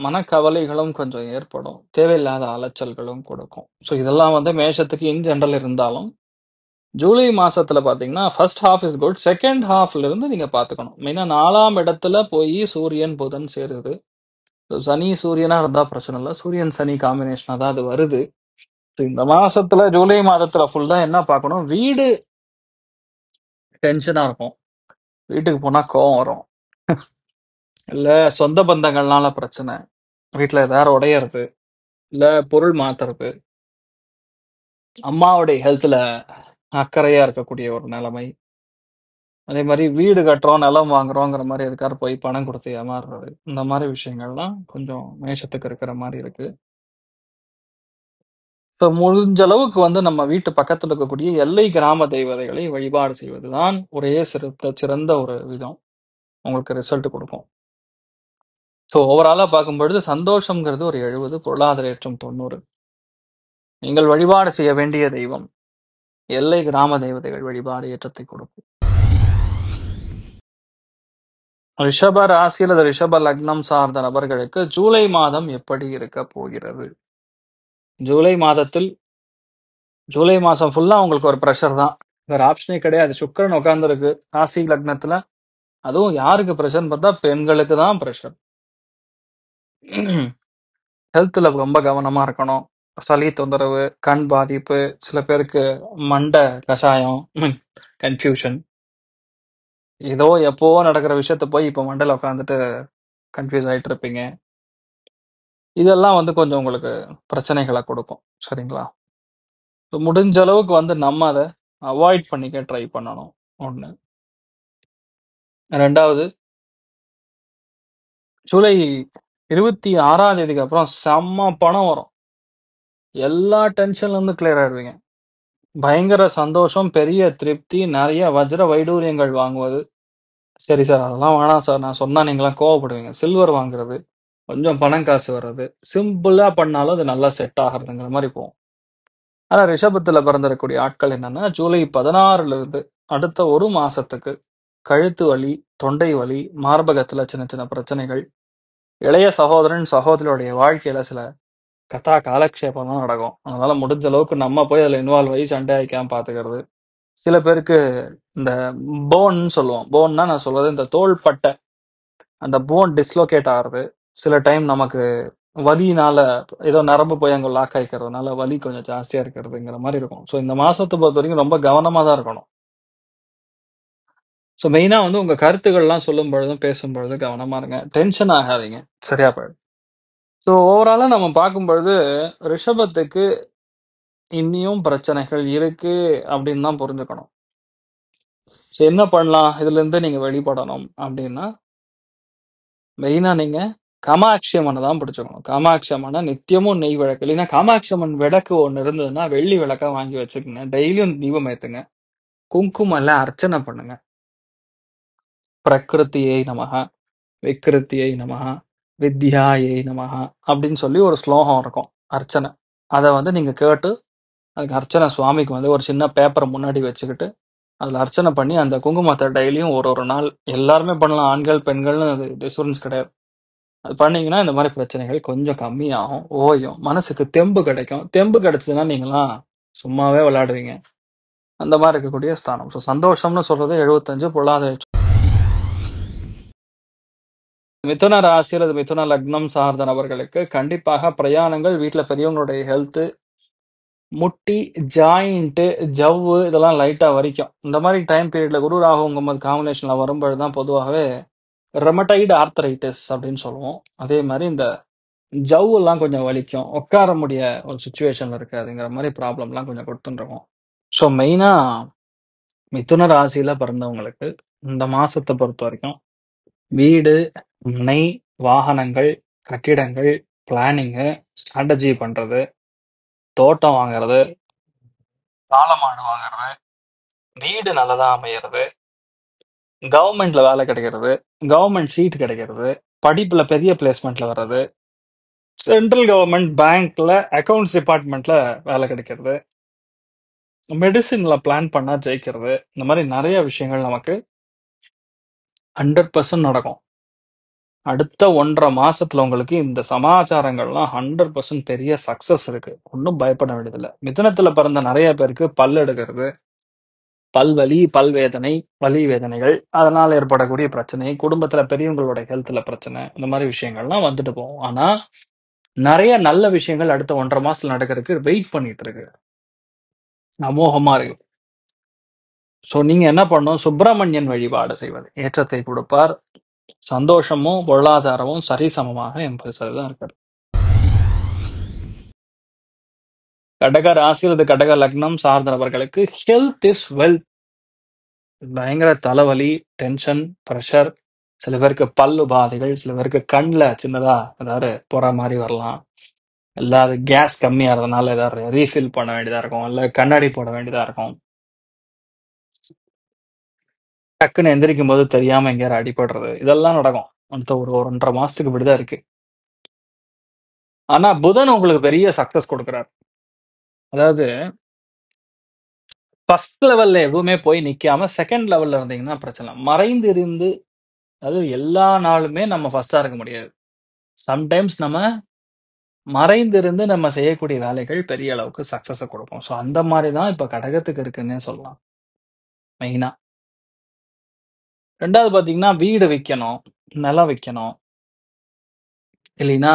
மனக்கவலைகளும் கொஞ்சம் ஏற்படும். தேவையில்லாத அலைச்சல்களும் கொடுக்கும். ஸோ இதெல்லாம் வந்து மேஷத்துக்கு இன் ஜெனரல் இருந்தாலும், ஜூலை மாசத்துல பார்த்தீங்கன்னா, first half is good. Second ஹால்ஃப்ல இருந்து நீங்க பார்த்துக்கணும். மெயினா 4ஆம் இடத்துல போயி சூரியன், புதன் சேருது. ஸோ சனி, சூரியனா இருந்தா பிரச்சனை இல்ல. சூரியன், சனி காம்பினேஷனா தான் அது வருது. ஸோ இந்த மாசத்துல ஜூலை மாதத்துல ஃபுல்லா என்ன பார்க்கணும், வீடு டென்ஷனா இருக்கும். வீட்டுக்கு போனா கோவம் வரும். இல்ல சொந்த பந்தங்கள்னால பிரச்சனை. வீட்ல ஏதாவது உடையறது, இல்ல பொருள் மாத்துறது, அம்மாவுடைய ஹெல்த்ல அக்கறையா இருக்கக்கூடிய ஒரு நிலைமை. அதே மாரி வீடு கட்டுறோம், நிலம் வாங்குறோங்கிற மாரி எதுக்காவது போய் பணம் குடுத்து ஏமாறுறது. இந்த மாரி விஷயங்கள்லாம் கொஞ்சம் மேஷத்துக்கு இருக்கிற மாரி இருக்கு. ஸோ முடிஞ்ச அளவுக்கு வந்து நம்ம வீட்டு பக்கத்துல இருக்கக்கூடிய எல்லை கிராம தெய்வதைகளை வழிபாடு செய்வது தான் ஒரே சிறந்த ஒரு விதம். உங்களுக்கு ரிசல்ட் குடுக்கும். ஸோ ஓவராலா பார்க்கும்பொழுது சந்தோஷம்ங்கிறது ஒரு 70, பொருளாதார ஏற்றம் 90. நீங்கள் வழிபாடு செய்ய வேண்டிய தெய்வம், எல்லை கிராம தெய்வதைகள் வழிபாடு ஏற்றத்தை கொடுக்கும். ரிஷப ராசி அல்லது ரிஷப லக்னம் சார்ந்த நபர்களுக்கு ஜூலை மாதம் எப்படி இருக்க போகிறது? ஜூலை மாதத்தில் ஜூலை மாசம் ஃபுல்லா உங்களுக்கு ஒரு பிரஷர் தான். வேற ஆப்ஷனே கிடையாது. சுக்கிரன் உட்கார்ந்திருக்கு ராசி லக்னத்துல. அதுவும் யாருக்கு பிரஷர்ன்னு பார்த்தா பெண்களுக்கு தான் பிரஷர். ஹெல்த்ல ரொம்ப கவனமா இருக்கணும். சளி தொந்தரவு, கண் பாதிப்பு, சில பேருக்கு மண்டை கஷாயம், கன்ஃப்யூஷன். ஏதோ எப்பவோ நடக்கிற விஷயத்த போய் இப்ப மண்டையில உட்காந்துட்டு கன்ஃப்யூஸ் ஆயிட்டு இருப்பீங்க. இதெல்லாம் வந்து கொஞ்சம் உங்களுக்கு பிரச்சனைகள கொடுக்கும். சரிங்களா? ஸோ முடிஞ்ச அளவுக்கு வந்து நம்ம அத அவாய்ட் பண்ணிக்க ட்ரை பண்ணணும். 1. 2வது ஜூலை 26ஆம் தேதிக்கு அப்புறம் செம்ம பணம் வரும். எல்லா டென்ஷன்ல இருந்து கிளியர் ஆயிடுவீங்க. பயங்கர சந்தோஷம், பெரிய திருப்தி, நெறைய வஜ்ர வைடூரியங்கள் வாங்குவது. சரி சார் அதெல்லாம் வேணாம் சார். நான் சொன்னா நீங்கலாம் கோவப்படுவீங்க. சில்வர் வாங்குறது, கொஞ்சம் பணம் காசு வர்றது, சிம்பிளா பண்ணாலும் அது நல்லா செட் ஆகுறதுங்கிற மாரி போகும். ஆனா ரிஷபத்துல பிறந்திருக்கக்கூடிய ஆட்கள் என்னன்னா, ஜூலை 16ல இருந்து அடுத்த 1 மாசத்துக்கு கழுத்து வலி, தொண்டை வலி, மார்பகத்துல சின்ன சின்ன பிரச்சனைகள், இளைய சகோதரன், சகோதரியுடைய வாழ்க்கையில சில கதா காலக்ஷேபம்லாம் நடக்கும். அதனால முடிஞ்ச அளவுக்கு நம்ம போய் அதுல இன்வால்வ் ஆயி சண்டை ஆயிக்காம பாத்துக்கிறது. சில பேருக்கு இந்த போன்னு சொல்லுவோம். போன்னா நான் சொல்றது இந்த தோள்பட்டை, அந்த போன் டிஸ்லோகேட் ஆகுறது. சில டைம் நமக்கு வலியினால ஏதோ நரம்பு போய் அங்க லாக் ஆயிக்கிறதுனால வலி கொஞ்சம் ஜாஸ்தியா இருக்கிறதுங்கிற மாரி இருக்கும். ஸோ இந்த மாசத்த பொறுத்தவரைக்கும் ரொம்ப கவனமா தான் இருக்கணும். ஸோ மெயினா வந்து உங்க கருத்துக்கள்லாம் சொல்லும் பொழுதும், பேசும்பொழுதும் கவனமா இருங்க. டென்ஷன் ஆகாதீங்க. சரியா போயிடும். ஸோ ஓவராலா நம்ம பார்க்கும்பொழுது, ரிஷபத்துக்கு இன்னியும் பிரச்சனைகள் இருக்கு அப்படின்னு தான் புரிஞ்சுக்கணும். ஸோ என்ன பண்ணலாம்? இதுலருந்து நீங்க வெளிப்படணும் அப்படின்னா, மெயினா நீங்க காமாட்சி அம்மன தான் பிடிச்சுக்கணும். காமாட்சி அம்மன நித்தியமும் நெய் விளக்கு இல்லைன்னா காமாட்சி அம்மன் விளக்கு ஒண்ணு இருந்ததுன்னா, வெள்ளி விளக்கா வாங்கி வச்சுக்கங்க. டெய்லியும் தீபம் ஏத்துங்க. குங்குமம்ல அர்ச்சனை பண்ணுங்க. பிரகிருதியை நமஹ, விக்ருதியை நமஹ, வித்யாயை நமஹ அப்படின்னு சொல்லி ஒரு ஸ்லோகம் இருக்கும். அர்ச்சனை. அத வந்து நீங்க கேட்டு, அதுக்கு அர்ச்சனை சுவாமிக்கு வந்து ஒரு சின்ன பேப்பர முன்னாடி வச்சுக்கிட்டு, அதுல அர்ச்சனை பண்ணி அந்த குங்குமத்த டெய்லியும் ஒரு ஒரு நாள் எல்லாருமே பண்ணலாம். ஆண்கள், பெண்கள்னு அது டிஃபரன்ஸ் கிடையாது. அது பண்ணீங்கன்னா, இந்த மாரி பிரச்சனைகள் கொஞ்சம் கம்மியாகும், ஓயும். மனசுக்கு தெம்பு கிடைக்கும். தெம்பு கிடைச்சதுன்னா நீங்கலாம் சும்மாவே விளையாடுவீங்க. அந்த மாரி இருக்கக்கூடிய ஸ்தானம். ஸோ சந்தோஷம்னு சொல்றது 75 பொருளாதார மிதுன ராசி அல்லது மிதுன லக்னம் சார்ந்த நபர்களுக்கு கண்டிப்பாக பிரயாணங்கள், வீட்ல பெரியவங்களுடைய ஹெல்த், முட்டி, ஜாயிண்ட், ஜவ்வு இதெல்லாம் லைட்டா வலிக்கும். இந்த மாரி டைம் பீரியட்ல குரு, ராகு, உங்க காம்பினேஷன்ல வரும்பொழுது தான் பொதுவாகவே ரெமடைடு ஆர்த்தரைட்டிஸ் அப்படின்னு சொல்லுவோம். அதே மாரி இந்த ஜவ்வெல்லாம் கொஞ்சம் வலிக்கும். உட்கார முடிய ஒரு சிச்சுவேஷன்ல இருக்காதுங்கிற மாரி ப்ராப்ளம்லாம் கொஞ்சம் குடுத்துட்டுருக்கும். ஸோ மெயினா மிதுன ராசியில பிறந்தவங்களுக்கு இந்த மாசத்த பொறுத்தவரைக்கும் வீடு, மனை, வாகனங்கள், கட்டிடங்கள், பிளானிங்கு, ஸ்ட்ராட்டஜி பண்றது, தோட்டம் வாங்குறது, காளமாடு வாங்குறது, வீடு நல்லதா அமையறது, கவர்மெண்ட்ல வேலை கிடைக்கிறது, கவர்மெண்ட் சீட் கிடைக்கிறது, படிப்புல பெரிய பிளேஸ்மெண்ட்ல வர்றது, சென்ட்ரல் கவர்மெண்ட் பேங்க்ல அக்கவுண்ட்ஸ் டிபார்ட்மெண்ட்ல வேலை கிடைக்கிறது, மெடிசின்ல பிளான் பண்ணா ஜெயிக்கிறது. இந்த மாரி நெறைய விஷயங்கள் நமக்கு 100% நடக்கும். அடுத்த 1 1/2 மாசத்துல உங்களுக்கு இந்த சமாச்சாரங்கள்லாம் 100% பெரிய சக்சஸ் இருக்கு. ஒண்ணும் பயப்பட வேண்டியதில்ல. மிதுனத்துல பிறந்த நெறைய பேருக்கு பல் எடுக்கிறது, பல்வலி, பல்வேதனை, வலி வேதனைகள், அதனால ஏற்படக்கூடிய பிரச்சனை, குடும்பத்துல பெரியவங்களோட ஹெல்த்ல பிரச்சனை, இந்த மாரி விஷயங்கள்லாம் வந்துட்டு போகும். ஆனா, நெறைய நல்ல விஷயங்கள் அடுத்த 1 1/2 மாசத்துல நடக்கறதுக்கு வெயிட் பண்ணிட்டு இருக்கு. அமோகமா இருக்கு. ஸோ நீங்க என்ன பண்ணணும்? சுப்பிரமணியன் வழிபாடு செய்வது. ஏற்றத்தை குடுப்பார். சந்தோஷமும், பொருளாதாரமும் சரிசமமாக 80% இருக்கிறது. கடக ராசி அல்லது கடக லக்னம் சார்ந்த நபர்களுக்கு ஹெல்த் இஸ் வெல்த். பயங்கர தலைவலி, டென்ஷன், பிரஷர், சில பேருக்கு பல் உபாதைகள், சில பேருக்கு கண்ல சின்னதா ஏதாவது பொற மாரி வரலாம். இல்ல அது கேஸ் கம்மியாறதுனால ஏதாவது ரீஃபில் பண்ண வேண்டியதா இருக்கும். இல்ல கண்ணாடி போட வேண்டியதா இருக்கும். டக்குன்னு எந்திரிக்கும்போது தெரியாம எங்கேயாவது அடிபடுறது. இதெல்லாம் நடக்கும். அடுத்த ஒரு 1 1/2 மாசத்துக்கு இப்படிதான் இருக்கு. ஆனா புதன் உங்களுக்கு பெரிய சக்சஸ் குடுக்குறார். அதாவது ஃபர்ஸ்ட் லெவல்ல எதுவுமே போய் நிக்காம, செகண்ட் லெவல்ல இருந்தீங்கன்னா பிரச்சனை. மறைந்து இருந்து அதாவது எல்லா நாளுமே நம்ம ஃபர்ஸ்ட்டா இருக்க முடியாது. சம்டைம்ஸ் நம்ம மறைந்திருந்து நம்ம செய்யக்கூடிய வேலைகள் பெரிய அளவுக்கு சக்சஸ குடுக்கும். ஸோ அந்த மாரி தான் இப்ப கடகத்துக்கு இருக்குன்னே சொல்லலாம். மெயினா. 2வது பார்த்தீங்கன்னா, வீடு விக்கணும், நிலம் விக்கணும். இல்லைன்னா,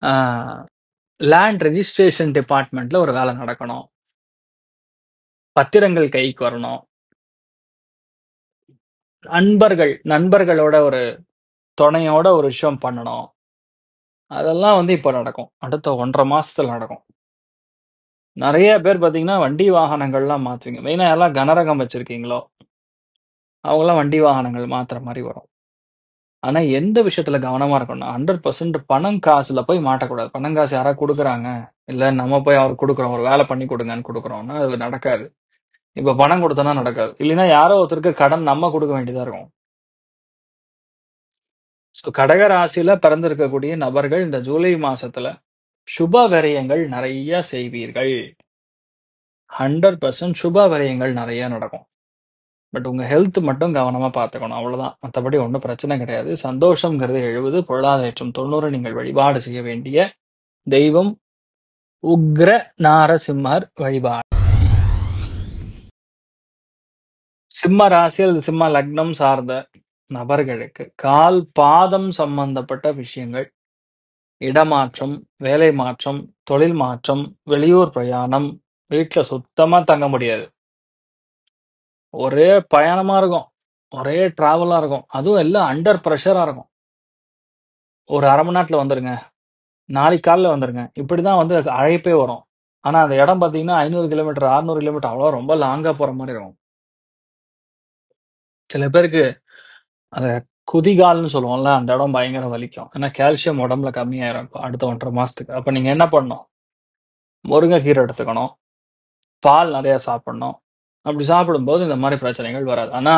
ஆ லேண்ட் ரெஜிஸ்ட்ரேஷன் டிபார்ட்மெண்ட்ல ஒரு வேலை நடக்கணும். பத்திரங்கள் கைக்கு வரணும். நண்பர்களோட ஒரு துணையோட ஒரு விஷயம் பண்ணணும். அதெல்லாம் வந்து இப்ப நடக்கும். அடுத்த 1 1/2 மாசத்துல நடக்கும். நெறைய பேர் பார்த்தீங்கன்னா, வண்டி வாகனங்கள்லாம் மாத்துவீங்க. மெயினா யாரெல்லாம் கனரகம் வச்சிருக்கீங்களோ, அவங்கலாம் வண்டி வாகனங்கள் மாத்துற மாரி வரும். ஆனா எந்த விஷயத்துல கவனமா இருக்கணும்னா, 100% பணம் காசுல போய் மாட்டக்கூடாது. பணம் காசு யாராவது குடுக்குறாங்க, இல்ல நம்ம போய் அவருக்கு குடுக்குறோம், ஒரு வேலை பண்ணி குடுங்கன்னு குடுக்குறோம்னா, அது நடக்காது. இப்ப பணம் குடுத்தோம்னா நடக்காது. இல்லைன்னா யாரோ ஒருத்தருக்கு கடன் நம்ம குடுக்க வேண்டியதா இருக்கும். ஸோ கடக ராசியில பிறந்திருக்கக்கூடிய நபர்கள் இந்த ஜூலை மாசத்துல சுப விரயங்கள் நெறைய செய்வீர்கள். 100% சுப விரயங்கள் நெறைய நடக்கும். பட் உங்க ஹெல்த் மட்டும் கவனமா பார்த்துக்கணும். அவ்வளவுதான். மத்தபடி ஒண்ணும் பிரச்சனை கிடையாது. சந்தோஷம்ங்கிறது 70, பொருளாதாரம் 90. நீங்கள் வழிபாடு செய்ய வேண்டிய தெய்வம் உக்ர நாரசிம்மர் வழிபாடு. சிம்ம ராசி அல்லது சிம்ம லக்னம் சார்ந்த நபர்களுக்கு கால், பாதம் சம்பந்தப்பட்ட விஷயங்கள் இடமாற்றம், வேலை மாற்றம், தொழில் மாற்றம், வெளியூர் பிரயாணம், வீட்ல சுத்தமா தங்க முடியாது. ஒரே பயணமா இருக்கும். ஒரே டிராவலா இருக்கும். அதுவும் எல்லாம் அண்டர் பிரஷரா இருக்கும். ஒரு 1/2 மணி நேரத்துல வந்துருங்க. நாளைக்கு காலைல வந்துருங்க. இப்படிதான் வந்து அழைப்பே வரும். ஆனா, அந்த இடம் பார்த்தீங்கன்னா, 500 கிலோமீட்டர், 600 கிலோமீட்டர் அவ்வளோ ரொம்ப லாங்கா போற மாரி இருக்கும். சில பேருக்கு அத குதிகால்ன்னு சொல்லுவோம்ல, அந்த இடம் பயங்கர வலிக்கும். ஏன்னா, கால்சியம் உடம்புல கம்மியாயிரும் இப்ப அடுத்த 1 1/2 மாசத்துக்கு. அப்ப நீங்க என்ன பண்ணணும்? முருங்கைக்கீரை எடுத்துக்கணும். பால் நெறைய சாப்பிடணும். அப்படி சாப்பிடும்போது இந்த மாரி பிரச்சனைகள் வராது. ஆனா,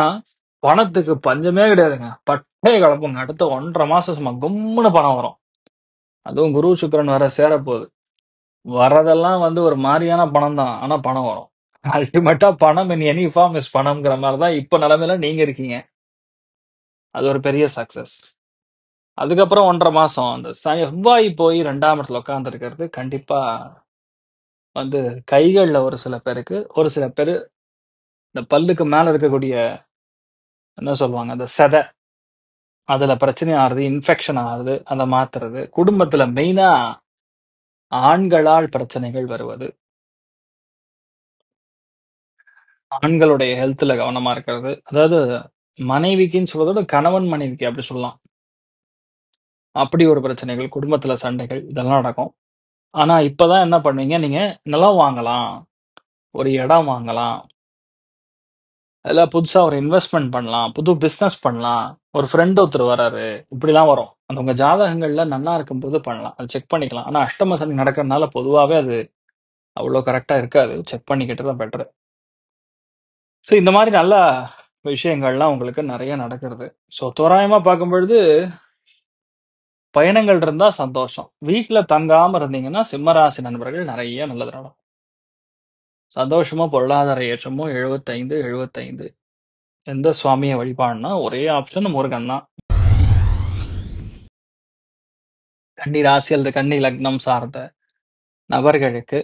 பணத்துக்கு பஞ்சமே கிடையாதுங்க. பட்டைய கெளப்புங்க. அடுத்த 1 1/2 மாசம் சும்மா கும்முனு பணம் வரும். அதுவும் குரு, சுக்கிரன் வேற சேரப்போகுது. வரதெல்லாம் வந்து ஒரு மாரியான பணம் தான். ஆனா பணம் வரும். அல்டிமேட்டா பணம் இன் எனி ஃபார்ம் இஸ் பணம்ங்கிற மாரி தான் இப்ப நிலைமையில நீங்க இருக்கீங்க. அது ஒரு பெரிய சக்சஸ். அதுக்கப்புறம் 1 1/2 மாசம் அந்த செவ்வாய் போய் 2ஆம் இடத்துல உட்கார்ந்திருக்கிறது கண்டிப்பா வந்து கைகள்ல ஒரு சில பேருக்கு, ஒரு சில பேரு இந்த பல்லுக்கு மேல இருக்கக்கூடிய என்ன சொல்லுவாங்க, அந்த சதை அதுல பிரச்சனை ஆகுறது, இன்ஃபெக்ஷன் ஆகுறது, அத மாத்துறது. குடும்பத்துல மெயினா ஆண்களால் பிரச்சனைகள் வருவது. ஆண்களுடைய ஹெல்த்ல கவனமா இருக்கிறது. அதாவது மனைவிக்குன்னு சொல்றத விட கணவன் மனைவிக்கு அப்படி சொல்லலாம். அப்படி ஒரு பிரச்சனைகள், குடும்பத்துல சண்டைகள் இதெல்லாம் நடக்கும். ஆனா இப்ப தான் என்ன பண்ணுவீங்க, நீங்க நிலம் வாங்கலாம், ஒரு இடம் வாங்கலாம், இல்ல புதுசா ஒரு இன்வெஸ்ட்மென்ட் பண்ணலாம், புது பிசினஸ் பண்ணலாம், ஒரு ஃப்ரெண்ட் ஒருத்தர் வராரு, இப்படிலாம் வரும். அந்த உங்க ஜாதகங்கள்ல நல்லா இருக்கும்போது பண்ணலாம். அத செக் பண்ணிக்கலாம். ஆனா அஷ்டம சனி நடக்கிறனால பொதுவாவே அது அவ்வளோ கரெக்ட்டா இருக்காது. Check பண்ணிக்கிட்டது better. ஸோ இந்த மாரி நல்ல விஷயங்கள்லாம் உங்களுக்கு நெறைய நடக்கிறது. ஸோ தோராயமா பார்க்கும்பொழுது பயணங்கள் இருந்தா சந்தோஷம். வீட்ல தங்காம இருந்தீங்கன்னா, சிம்ம ராசி நண்பர்கள் நெறைய நல்லது நடக்கும். சந்தோஷமும், பொருளாதார ஏற்றமும் 75, 75. எந்த சுவாமிய வழிபாடுனா, ஒரே ஆப்ஷன் முருகன் தான். கன்னி ராசி அல்லது கன்னி லக்னம் சார்ந்த நபர்களுக்கு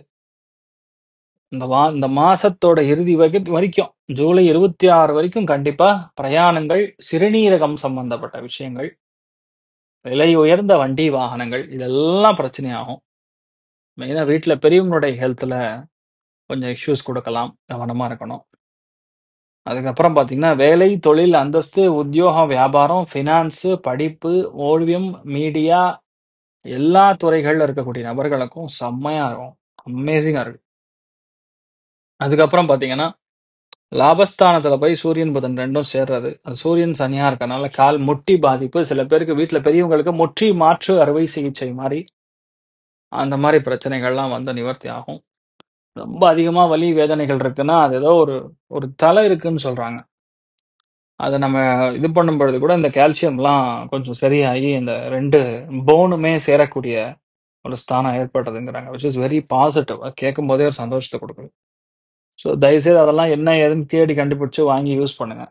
இந்த மாசத்தோட இறுதி வரைக்கும் ஜூலை 26 வரைக்கும் கண்டிப்பா பிரயாணங்கள், சிறுநீரகம் சம்பந்தப்பட்ட விஷயங்கள், விலை உயர்ந்த வண்டி வாகனங்கள் இதெல்லாம் பிரச்சனையாகும். மெயினா வீட்ல பெரியவங்களுடைய ஹெல்த்ல கொஞ்சம் இஷ்யூஸ் குடுக்கலாம். கவனமா இருக்கணும். அதுக்கப்புறம் பார்த்தீங்கன்னா, வேலை, தொழில், அந்தஸ்து, உத்தியோகம், வியாபாரம், ஃபினான்ஸு, படிப்பு, ஓவியம், மீடியா எல்லா துறைகள்ல இருக்கக்கூடிய நபர்களுக்கும் செம்மையா இருக்கும். அமேசிங்கா இருக்கு. அதுக்கப்புறம் பார்த்தீங்கன்னா, லாபஸ்தானத்துல போய் சூரியன், புதன் 2ம் சேர்றது. அது சூரியன் சனியா இருக்கனால கால் முட்டி பாதிப்பு. சில பேருக்கு வீட்ல பெரியவங்களுக்கு முற்றி மாற்று அறுவை சிகிச்சை மாரி, அந்த மாரி பிரச்சனைகள்லாம் வந்து நிவர்த்தி ஆகும். ரொம்ப அதிகமா வலி, வேதனைகள் இருக்குன்னா, அது ஏதோ ஒரு ஒரு தல இருக்குன்னு சொல்றாங்க. அத நம்ம இது பண்ணும்பொழுது கூட இந்த கால்சியம்லாம் கொஞ்சம் சரியாகி, இந்த 2 போனுமே சேரக்கூடிய ஒரு ஸ்தானம் ஏற்படுறதுங்கிறாங்க. Which is very positive. அது கேட்கும்போதே ஒரு சந்தோஷத்த குடுக்குது. ஸோ தயவுசெய்து அதெல்லாம் என்ன ஏதுன்னு தேடி கண்டுபிடிச்சு வாங்கி யூஸ் பண்ணுங்க.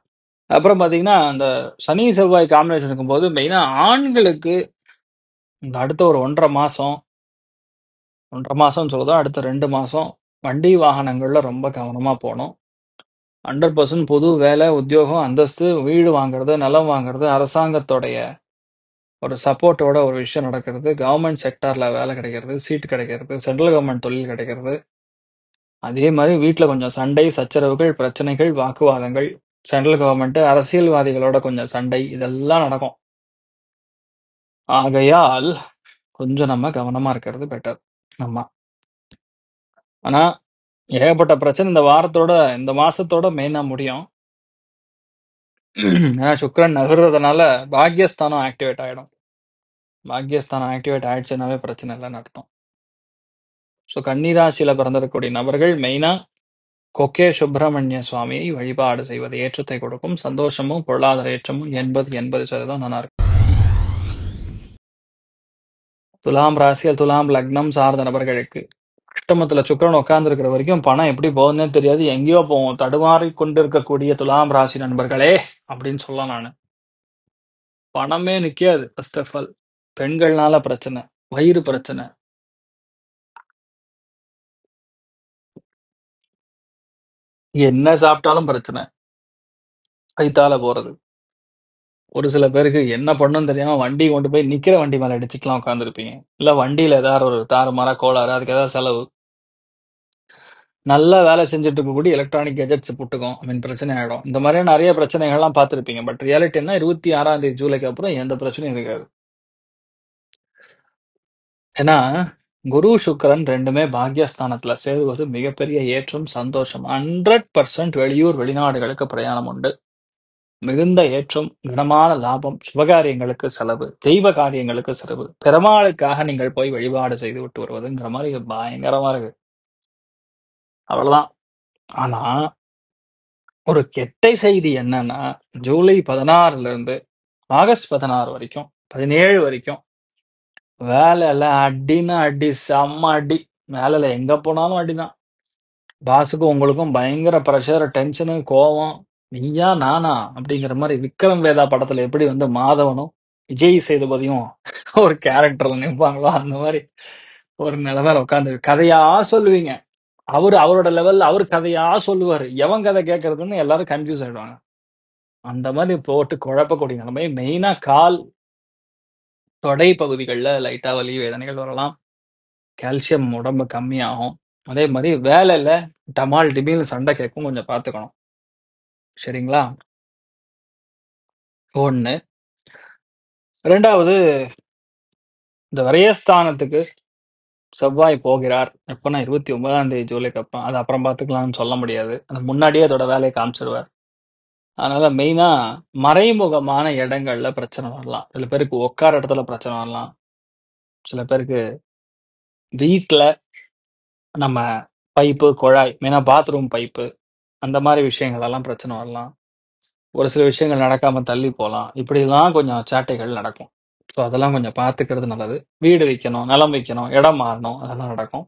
அப்புறம் பார்த்தீங்கன்னா, அந்த சனி, செவ்வாய் காம்பினேஷன் இருக்கும்போது மெயினா ஆண்களுக்கு இந்த அடுத்த ஒரு 1 1/2 மாசம் 1 1/2 மாசம்னு சொல்றத அடுத்த 2 மாசம் வண்டி வாகனங்கள்ல ரொம்ப கவனமா போணும். 100% புது வேலை, உத்தியோகம், அந்தஸ்து, வீடு வாங்குறது, நிலம் வாங்குறது, அரசாங்கத்தோடைய ஒரு சப்போர்ட்டோட ஒரு விஷயம் நடக்கிறது. கவர்ன்மென்ட் செக்டார்ல வேலை கிடைக்கிறது, சீட் கிடைக்கிறது, சென்ட்ரல் கவர்ன்மென்ட் தொழில் கிடைக்கிறது. அதே மாரி வீட்ல கொஞ்சம் சண்டை, சச்சரவுகள், பிரச்சனைகள், வாக்குவாதங்கள், சென்ட்ரல் கவர்ன்மென்ட், அரசியல்வாதிகளோட கொஞ்சம் சண்டை இதெல்லாம் நடக்கும். ஆகையால் கொஞ்சம் நம்ம கவனமா இருக்கிறது பெட்டர். ஆமா. ஆனா, ஏகப்பட்ட பிரச்சனை இந்த மாசத்தோட மெயினா முடியும். ஏன்னா சுக்கிரன் நகர்றதுனால பாக்கியஸ்தானம் ஆக்டிவேட் ஆயிடும். பாக்கியஸ்தானம் ஆக்டிவேட் ஆயிடுச்சுன்னாவே பிரச்சனை இல்லன்னு அர்த்தம். ஸோ கன்னி ராசியில பிறந்திருக்கக்கூடிய நபர்கள் மெயினா கொக்கே சுப்பிரமணிய சுவாமியை வழிபாடு செய்வது ஏற்றத்தை கொடுக்கும். சந்தோஷமும், பொருளாதார ஏற்றமும் 80% நல்லா இருக்கும். துலாம் ராசியில் துலாம் லக்னம் சார்ந்த நபர்களுக்கு அஷ்டமத்துல சுக்கிரன் உட்கார்ந்திருக்கிற வரைக்கும் பணம் எப்படி போகுதுன்னே தெரியாது. எங்கேயோ போகும். தடுமாறிக் கொண்டிருக்கக்கூடிய துலாம் ராசி நண்பர்களே அப்படின்னு சொல்லலாம் நானு. பணமே நிக்காது ஃபர்ஸ்ட் ஆஃப் ஆல். பெண்கள்னால பிரச்சனை, வயிறு பிரச்சனை, என்ன சாப்பிட்டாலும் பிரச்சனை, வயித்தால போறது. ஒரு சில பேருக்கு என்ன பண்ணணும்னு தெரியாம வண்டி கொண்டு போய் நிக்கிற வண்டி மேல இடிச்சுட்டுலாம் உட்கார்ந்திருப்பீங்க. இல்ல வண்டியில ஏதாவது ஒரு தாறுமாறா கோளாறு, அதுக்கு ஏதாவது செலவு. நல்லா வேலை செஞ்சுட்டு இருக்கக்கூடிய எலக்ட்ரானிக் கேஜெட்ஸ் புட்டுக்கும். ஐ மீன் பிரச்சனை ஆயிடும். இந்த மாதிரியான நெறைய பிரச்சனைகள்லாம் பார்த்திருப்பீங்க. பட் ரியாலிட்டி என்ன 26ஆம் தேதி ஜூலைக்கு அப்புறம் எந்த பிரச்சனையும் இருக்காது. ஏன்னா, குரு, சுக்கிரன் 2மே பாக்யஸ்தானத்துல சேருவது மிகப்பெரிய ஏற்றம், சந்தோஷம். 100% வெளியூர், வெளிநாடுகளுக்கு பிரயாணம் உண்டு. மிகுந்த ஏற்றம், கனமான லாபம், சுபகாரியங்களுக்கு செலவு, தெய்வ காரியங்களுக்கு செலவு, பெருமாளுக்காக நீங்கள் போய் வழிபாடு செய்துவிட்டு வருவதுங்கிற மாரி பயங்கரமா இருக்கு. அவ்வளதான். ஆனா, ஒரு கெட்ட செய்தி என்னன்னா, ஜூலை 16லிருந்து ஆகஸ்ட் 16 வரைக்கும், 17 வரைக்கும் வேலைல அடின்னா அடி, செம்ம அடி. வேலைல எங்க போனாலும் அடிதான். பாஸுக்கும் உங்களுக்கும் பயங்கர பிரஷர், டென்ஷனு, கோவம். நீயா நானா அப்படிங்கிற மாரி விக்ரம் வேதா படத்துல எப்படி வந்து மாதவனும், விஜய் சேதுபதியும் ஒரு கேரக்டர்ல நிப்பாங்களோ, அந்த மாரி ஒரு நிலைமையில உட்கார்ந்து கதையா சொல்லுவீங்க. அவரோட லெவல்ல அவரு கதையா சொல்லுவாரு. எவன் கதை கேட்கறதுன்னு எல்லாரும் கன்ஃப்யூஸ் ஆயிடுவாங்க. அந்த மாரி போட்டு குழப்பக்கூடிய நிலைமை. மெயினா கால், தொடை பகுதிகள்ல லைட்டா வலி, வேதனைகள் வரலாம். கால்சியம் உடம்பு கம்மியாகும். அதே மாரி வேலையில டமால் டிமில்னு சண்டை கேட்கும். கொஞ்சம் பார்த்துக்கணும். சரிங்களா? 1. 2வது இந்த விரயஸ்தானத்துக்கு செவ்வாய் போகிறார். எப்பன்னா 29ஆம் தேதி ஜூலைக்கு அப்புறம். அது அப்புறம் பார்த்துக்கலாம்னு சொல்ல முடியாது. அது முன்னாடியே அதோட வேலைய காமிச்சுருவார். அதனால மெயினா மறைமுகமான இடங்கள்ல பிரச்சனை வரலாம். சில பேருக்கு உட்கார இடத்துல பிரச்சனை வரலாம். சில பேருக்கு வீட்ல நம்ம பைப்பு, குழாய் மெயினா பாத்ரூம் பைப்பு அந்த மாரி விஷயங்கள் எல்லாம் பிரச்சனை வரலாம். ஒரு சில விஷயங்கள் நடக்காம தள்ளி போலாம். இப்படிலாம் கொஞ்சம் சேட்டைகள் நடக்கும். ஸோ அதெல்லாம் கொஞ்சம் பார்த்துக்கிறது நல்லது. வீடு விக்கணும், நிலம் விக்கணும், இடம் மாறணும் அதெல்லாம் நடக்கும்.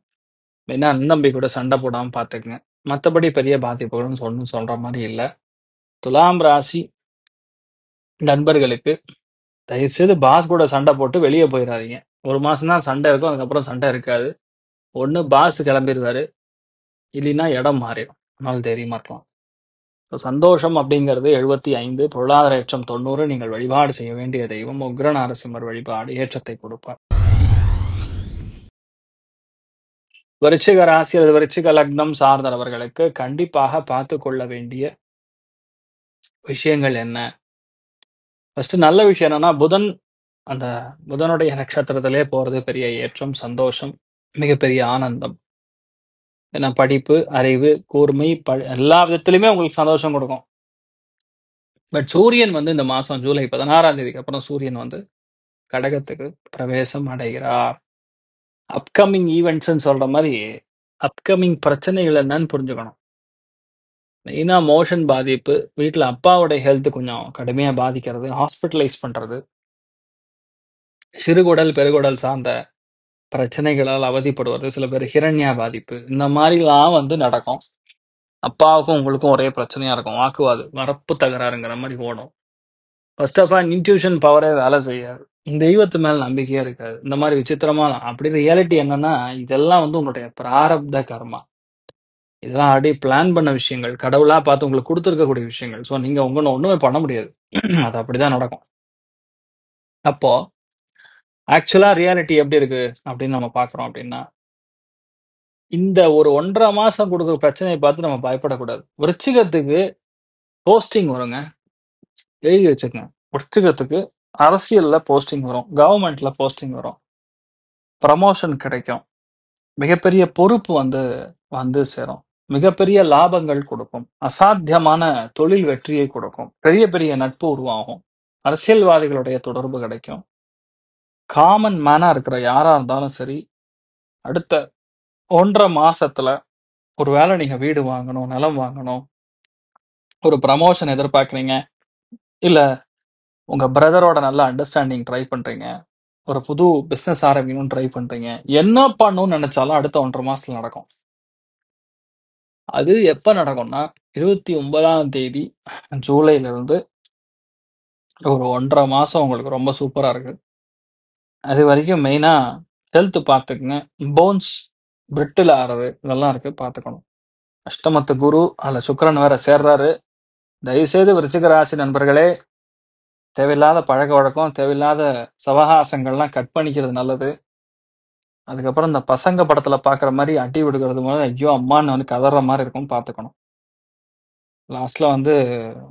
மெயினா அண்ணன் தம்பி கூட சண்டை போடாம பார்த்துக்கங்க. மத்தபடி பெரிய பாதிப்புகள்னு ஒண்ணும் சொல்ற மாரி இல்ல. துலாம் ராசி நண்பர்களுக்கு தயவுசெய்து பாஸ் கூட சண்டை போட்டு வெளிய போயிறாதீங்க. 1 மாசம் தான் சண்டை இருக்கும். அதுக்கப்புறம் சண்டை இருக்காது. ஒண்ணு பாஸ் கிளம்பிருவாரு. இல்லைன்னா இடம் மாறிடும். அதனால தைரியமா இருக்கலாம். சந்தோஷம் அப்படிங்கிறது 75, பொருளாதார ஏற்றம் 90. நீங்கள் வழிபாடு செய்ய வேண்டிய தெய்வம் உக்ர நரசிம்மர் வழிபாடு ஏற்றத்தை கொடுப்பார். விருச்சிக ராசி அல்லது விருச்சிக லக்னம் சார்ந்தவர்களுக்கு கண்டிப்பாக பார்த்து கொள்ள வேண்டிய விஷயங்கள் என்ன? ஃபர்ஸ்ட் நல்ல விஷயம் என்னன்னா, அந்த புதனுடைய நட்சத்திரத்திலே போறது பெரிய ஏற்றம், சந்தோஷம், மிகப்பெரிய ஆனந்தம். ஏன்னா படிப்பு, அறிவு, கூர்மை எல்லா விதத்திலுமே உங்களுக்கு சந்தோஷம் கொடுக்கும். பட் சூரியன் வந்து இந்த மாசம் ஜூலை 16ஆம் தேதிக்கு அப்புறம் சூரியன் வந்து கடகத்துக்கு பிரவேசம் அடைகிறார். அப்கமிங் ஈவென்ட்ஸ்ன்னு சொல்ற மாரி, அப்கமிங் பிரச்சனைகள் என்னன்னு புரிஞ்சுக்கணும். மெயினா மோஷன் பாதிப்பு, வீட்ல அப்பாவுடைய ஹெல்த் கொஞ்சம் கடுமையா பாதிக்கிறது, ஹாஸ்பிட்டலைஸ் பண்றது. சிறுகுடல், பெருகுடல் சார்ந்த பிரச்சனைகளால் அவதிப்படுவது. சில பேர் ஹிரண்யா பாதிப்பு. இந்த மாரிலாம் வந்து நடக்கும். அப்பாவுக்கும் உங்களுக்கும் ஒரே பிரச்சனையா இருக்கும். வாக்குவாதம், வரப்பு தகராறுங்கிற மாரி ஓடும். ஃபர்ஸ்ட் ஆஃப் ஆல் இன்ட்யூஷன் பவரே வேலை செய்யாது. தெய்வத்து மேல நம்பிக்கையே இருக்காது. இந்த மாரி விசித்திரமா அப்படி ரியாலிட்டி என்னன்னா, இதெல்லாம் வந்து உங்களுடைய பிராரப்த கர்மா. இதெல்லாம் ஆல்ரெடி பிளான் பண்ண விஷயங்கள். கடவுளா பார்த்து உங்களுக்கு குடுத்திருக்கக்கூடிய விஷயங்கள். ஸோ நீங்க ஒண்ணுமே பண்ண முடியாது. அது அப்படிதான் நடக்கும். அப்போ ஆக்சுவலா ரியாலிட்டி எப்படி இருக்கு அப்படின்னு நம்ம பார்க்குறோம் அப்படின்னா, இந்த ஒரு 1 1/2 மாசம் குடுக்குற பிரச்சனைய பார்த்து நம்ம பயப்படக்கூடாது. விருச்சிகத்துக்கு போஸ்டிங் வருங்க. எழுதி வச்சுக்கங்க. விருச்சிகத்துக்கு அரசியல்ல போஸ்டிங் வரும். கவர்ன்மென்ட்ல போஸ்டிங் வரும். ப்ரமோஷன் கிடைக்கும். மிகப்பெரிய பொறுப்பு வந்து வந்து சேரும். மிகப்பெரிய லாபங்கள் கொடுக்கும். அசாத்தியமான தொழில் வெற்றியை கொடுக்கும். பெரிய பெரிய நட்பு உருவாகும். அரசியல்வாதிகளுடைய தொடர்பு கிடைக்கும். காமன் மேனா இருக்கிற யாரா இருந்தாலும் சரி, அடுத்த 1 1/2 மாசத்துல ஒரு வேளை நீங்க வீடு வாங்கணும், நிலம் வாங்கணும், ஒரு ப்ரமோஷன் எதிர்பார்க்குறீங்க, இல்ல உங்க பிரதரோட நல்ல அண்டர்ஸ்டாண்டிங் ட்ரை பண்றீங்க, ஒரு புது பிசினஸ் ஆரம்பிக்கணும்னு ட்ரை பண்றீங்க, என்ன பண்ணணும்னு நினைச்சாலும் அடுத்த 1 1/2 மாசத்துல நடக்கும். அது எப்ப நடக்கும்னா 29ஆம் தேதி ஜூலைல இருந்து ஒரு 1 1/2 மாசம் உங்களுக்கு ரொம்ப சூப்பரா இருக்கு. அது வரைக்கும் மெயினா ஹெல்த் பார்த்துக்குங்க. போன்ஸ் பிரிட்டில் ஆறது இதெல்லாம் இருக்கு பார்த்துக்கணும். அஷ்டமத்து குரு அதுல சுக்கிரன் வேற சேர்றாரு. தயவுசெய்து விருச்சிக ராசி நண்பர்களே, தேவையில்லாத பழக்கவழக்கம், தேவையில்லாத சவகாசங்கள்லாம் கட் பண்ணிக்கிறது நல்லது. அதுக்கப்புறம் இந்த பசங்க படத்துல பார்க்குற மாரி அடி விழுகுறது முதல்ல ஐயோ! அம்மான்னு வந்து கதர்ற மாரி இருக்கும் பார்த்துக்கணும். லாஸ்ட்ல வந்து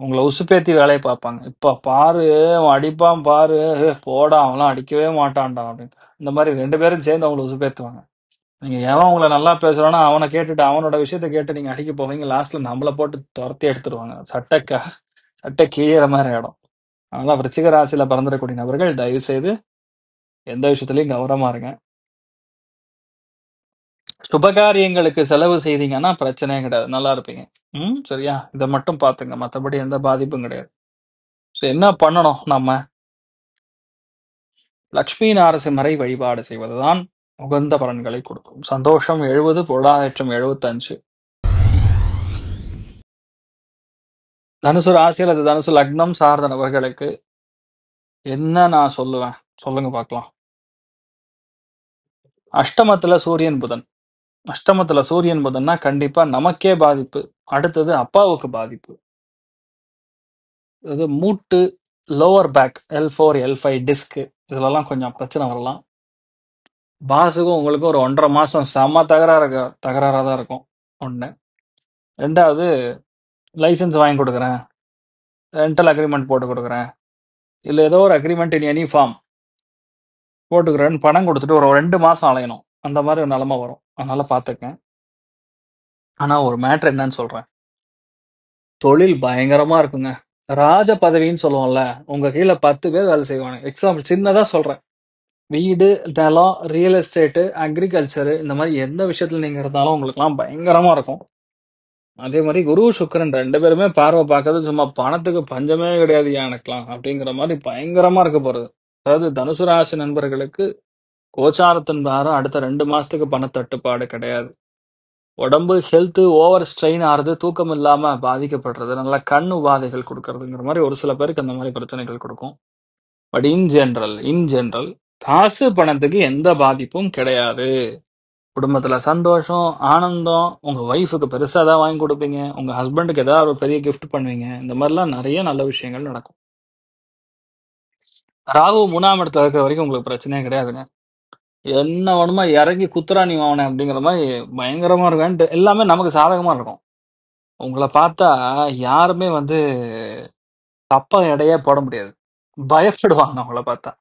உங்கள உசுப்பேத்தி வேலைய பார்ப்பாங்க. "இப்ப பாரு அவன் அடிப்பான் பாரு, போடா அவன்லாம் அடிக்கவே மாட்டான்டா" அப்படின்னு. இந்த மாரி 2 பேரும் சேர்ந்து அவங்கள உசுப்பேத்துவாங்க. நீங்க எவன் உங்கள நல்லா பேசுறானோ அவன கேட்டுட்டு, அவனோட விஷயத்த கேட்டு நீங்க அடிக்க போவீங்க. லாஸ்ட்ல நம்மள போட்டு தொரத்தி எடுத்துருவாங்க. சட்டை கிழியிற மாரி ஆயிடும். அதனால விருச்சிக ராசியில பிறந்திருக்கக்கூடிய நபர்கள் தயவு செய்து எந்த விஷயத்திலயும் கவனமா இருங்க. சுபகாரியங்களுக்கு செலவு செய்தீங்கன்னா பிரச்சனையே கிடையாது. நல்லா இருப்பீங்க. சரியா? இத மட்டும் பாத்துங்க. மத்தபடி எந்த பாதிப்பும் கிடையாது. சோ என்ன பண்ணணும் நம்ம? லட்சுமி நாரசிம்மரை வழிபாடு செய்வதுதான் உகந்த பலன்களை கொடுக்கும். சந்தோஷம் 70, பொருளாதாரம் 75. தனுசு ராசி அல்லது தனுசு லக்னம் சார்ந்த நபர்களுக்கு என்ன நான் சொல்லுவேன்? சொல்லுங்க பார்க்கலாம். அஷ்டமத்துல சூரியன், புதன். அஷ்டமத்துல சூரியன், புதன்னா கண்டிப்பா நமக்கே பாதிப்பு. அடுத்தது அப்பாவுக்கு பாதிப்பு. இது மூட்டு, lower back L4, L5 disk இதுலலாம் கொஞ்சம் பிரச்சனை வரலாம். பாஸுக்கும் உங்களுக்கும் ஒரு 1 1/2 மாசம் செம தகராறா தான் இருக்கும். 1. 2வது லைசென்ஸ் வாங்கி குடுக்குறேன். ரென்டல் அக்ரீமெண்ட் போட்டு குடுக்குறேன். இல்ல ஏதோ ஒரு அக்ரீமெண்ட் இன் எனி ஃபார்ம் போட்டுக்கிறேன்னு பணம் குடுத்துட்டு ஒரு 2 மாசம் அலையணும். அந்த மாரி ஒரு நிலைமை வரும். அதனால பார்த்துக்கங்க. ஆனா ஒரு மேட்டர் என்னன்னு சொல்றேன். தொழில் பயங்கரமா இருக்குங்க. ராஜ பதவின்னு சொல்லுவோம்ல. உங்க கீழ 10 பேர் வேலை செய்வாங்க. எக்ஸாம்பிள் சின்னதா சொல்றேன். வீடு, நிலம், ரியல் எஸ்டேட், அக்ரிகல்ச்சர் இந்த மாரி எந்த விஷயத்துல நீங்க இருந்தாலும் உங்களுக்கெல்லாம் பயங்கரமா இருக்கும். அதே மாரி குரு, சுக்கிரன் 2 பேருமே பார்வை பார்க்கறது சும்மா பணத்துக்கு பஞ்சமே கிடையாதுய்யா எனக்கெல்லாம். அப்படிங்கிற மாரி பயங்கரமா இருக்க போறது. அதாவது தனுசு ராசி நண்பர்களுக்கு கோச்சாரத்தின் பிரகாரம் அடுத்த 2 மாசத்துக்கு பணத்தட்டுப்பாடு கிடையாது. உடம்பு ஹெல்த் ஓவர் ஸ்ட்ரெயின் ஆறது, தூக்கம் இல்லாம பாதிக்கப்படுறது, நல்லா கண் உபாதைகள் குடுக்கறதுங்கிற மாரி ஒரு சில பேருக்கு அந்த மாரி பிரச்சனைகள் குடுக்கும். பட் இன் ஜெனரல் காசு பணத்துக்கு எந்த பாதிப்பும் கிடையாது. குடும்பத்துல சந்தோஷம், ஆனந்தம், உங்க ஒய்ஃப்க்கு பெருசா ஏதாவது வாங்கி குடுப்பீங்க. உங்க ஹஸ்பண்டுக்கு ஏதாவது ஒரு பெரிய கிஃப்ட் பண்ணுவீங்க. இந்த மாரிலாம் நெறைய நல்ல விஷயங்கள் நடக்கும். ராகு 3ஆம் இடத்துல இருக்கிற வரைக்கும் உங்களுக்கு பிரச்சனையே கிடையாதுங்க. என்ன வேணுமோ இறங்கி குத்துறா நீ அவன அப்படிங்கிற மாரி பயங்கரமா இருக்கும். எல்லாமே நமக்கு சாதகமா இருக்கும். உங்கள பார்த்தா யாருமே வந்து தப்பா எடையே போட முடியாது. பயப்படுவாங்க உங்கள பார்த்தா.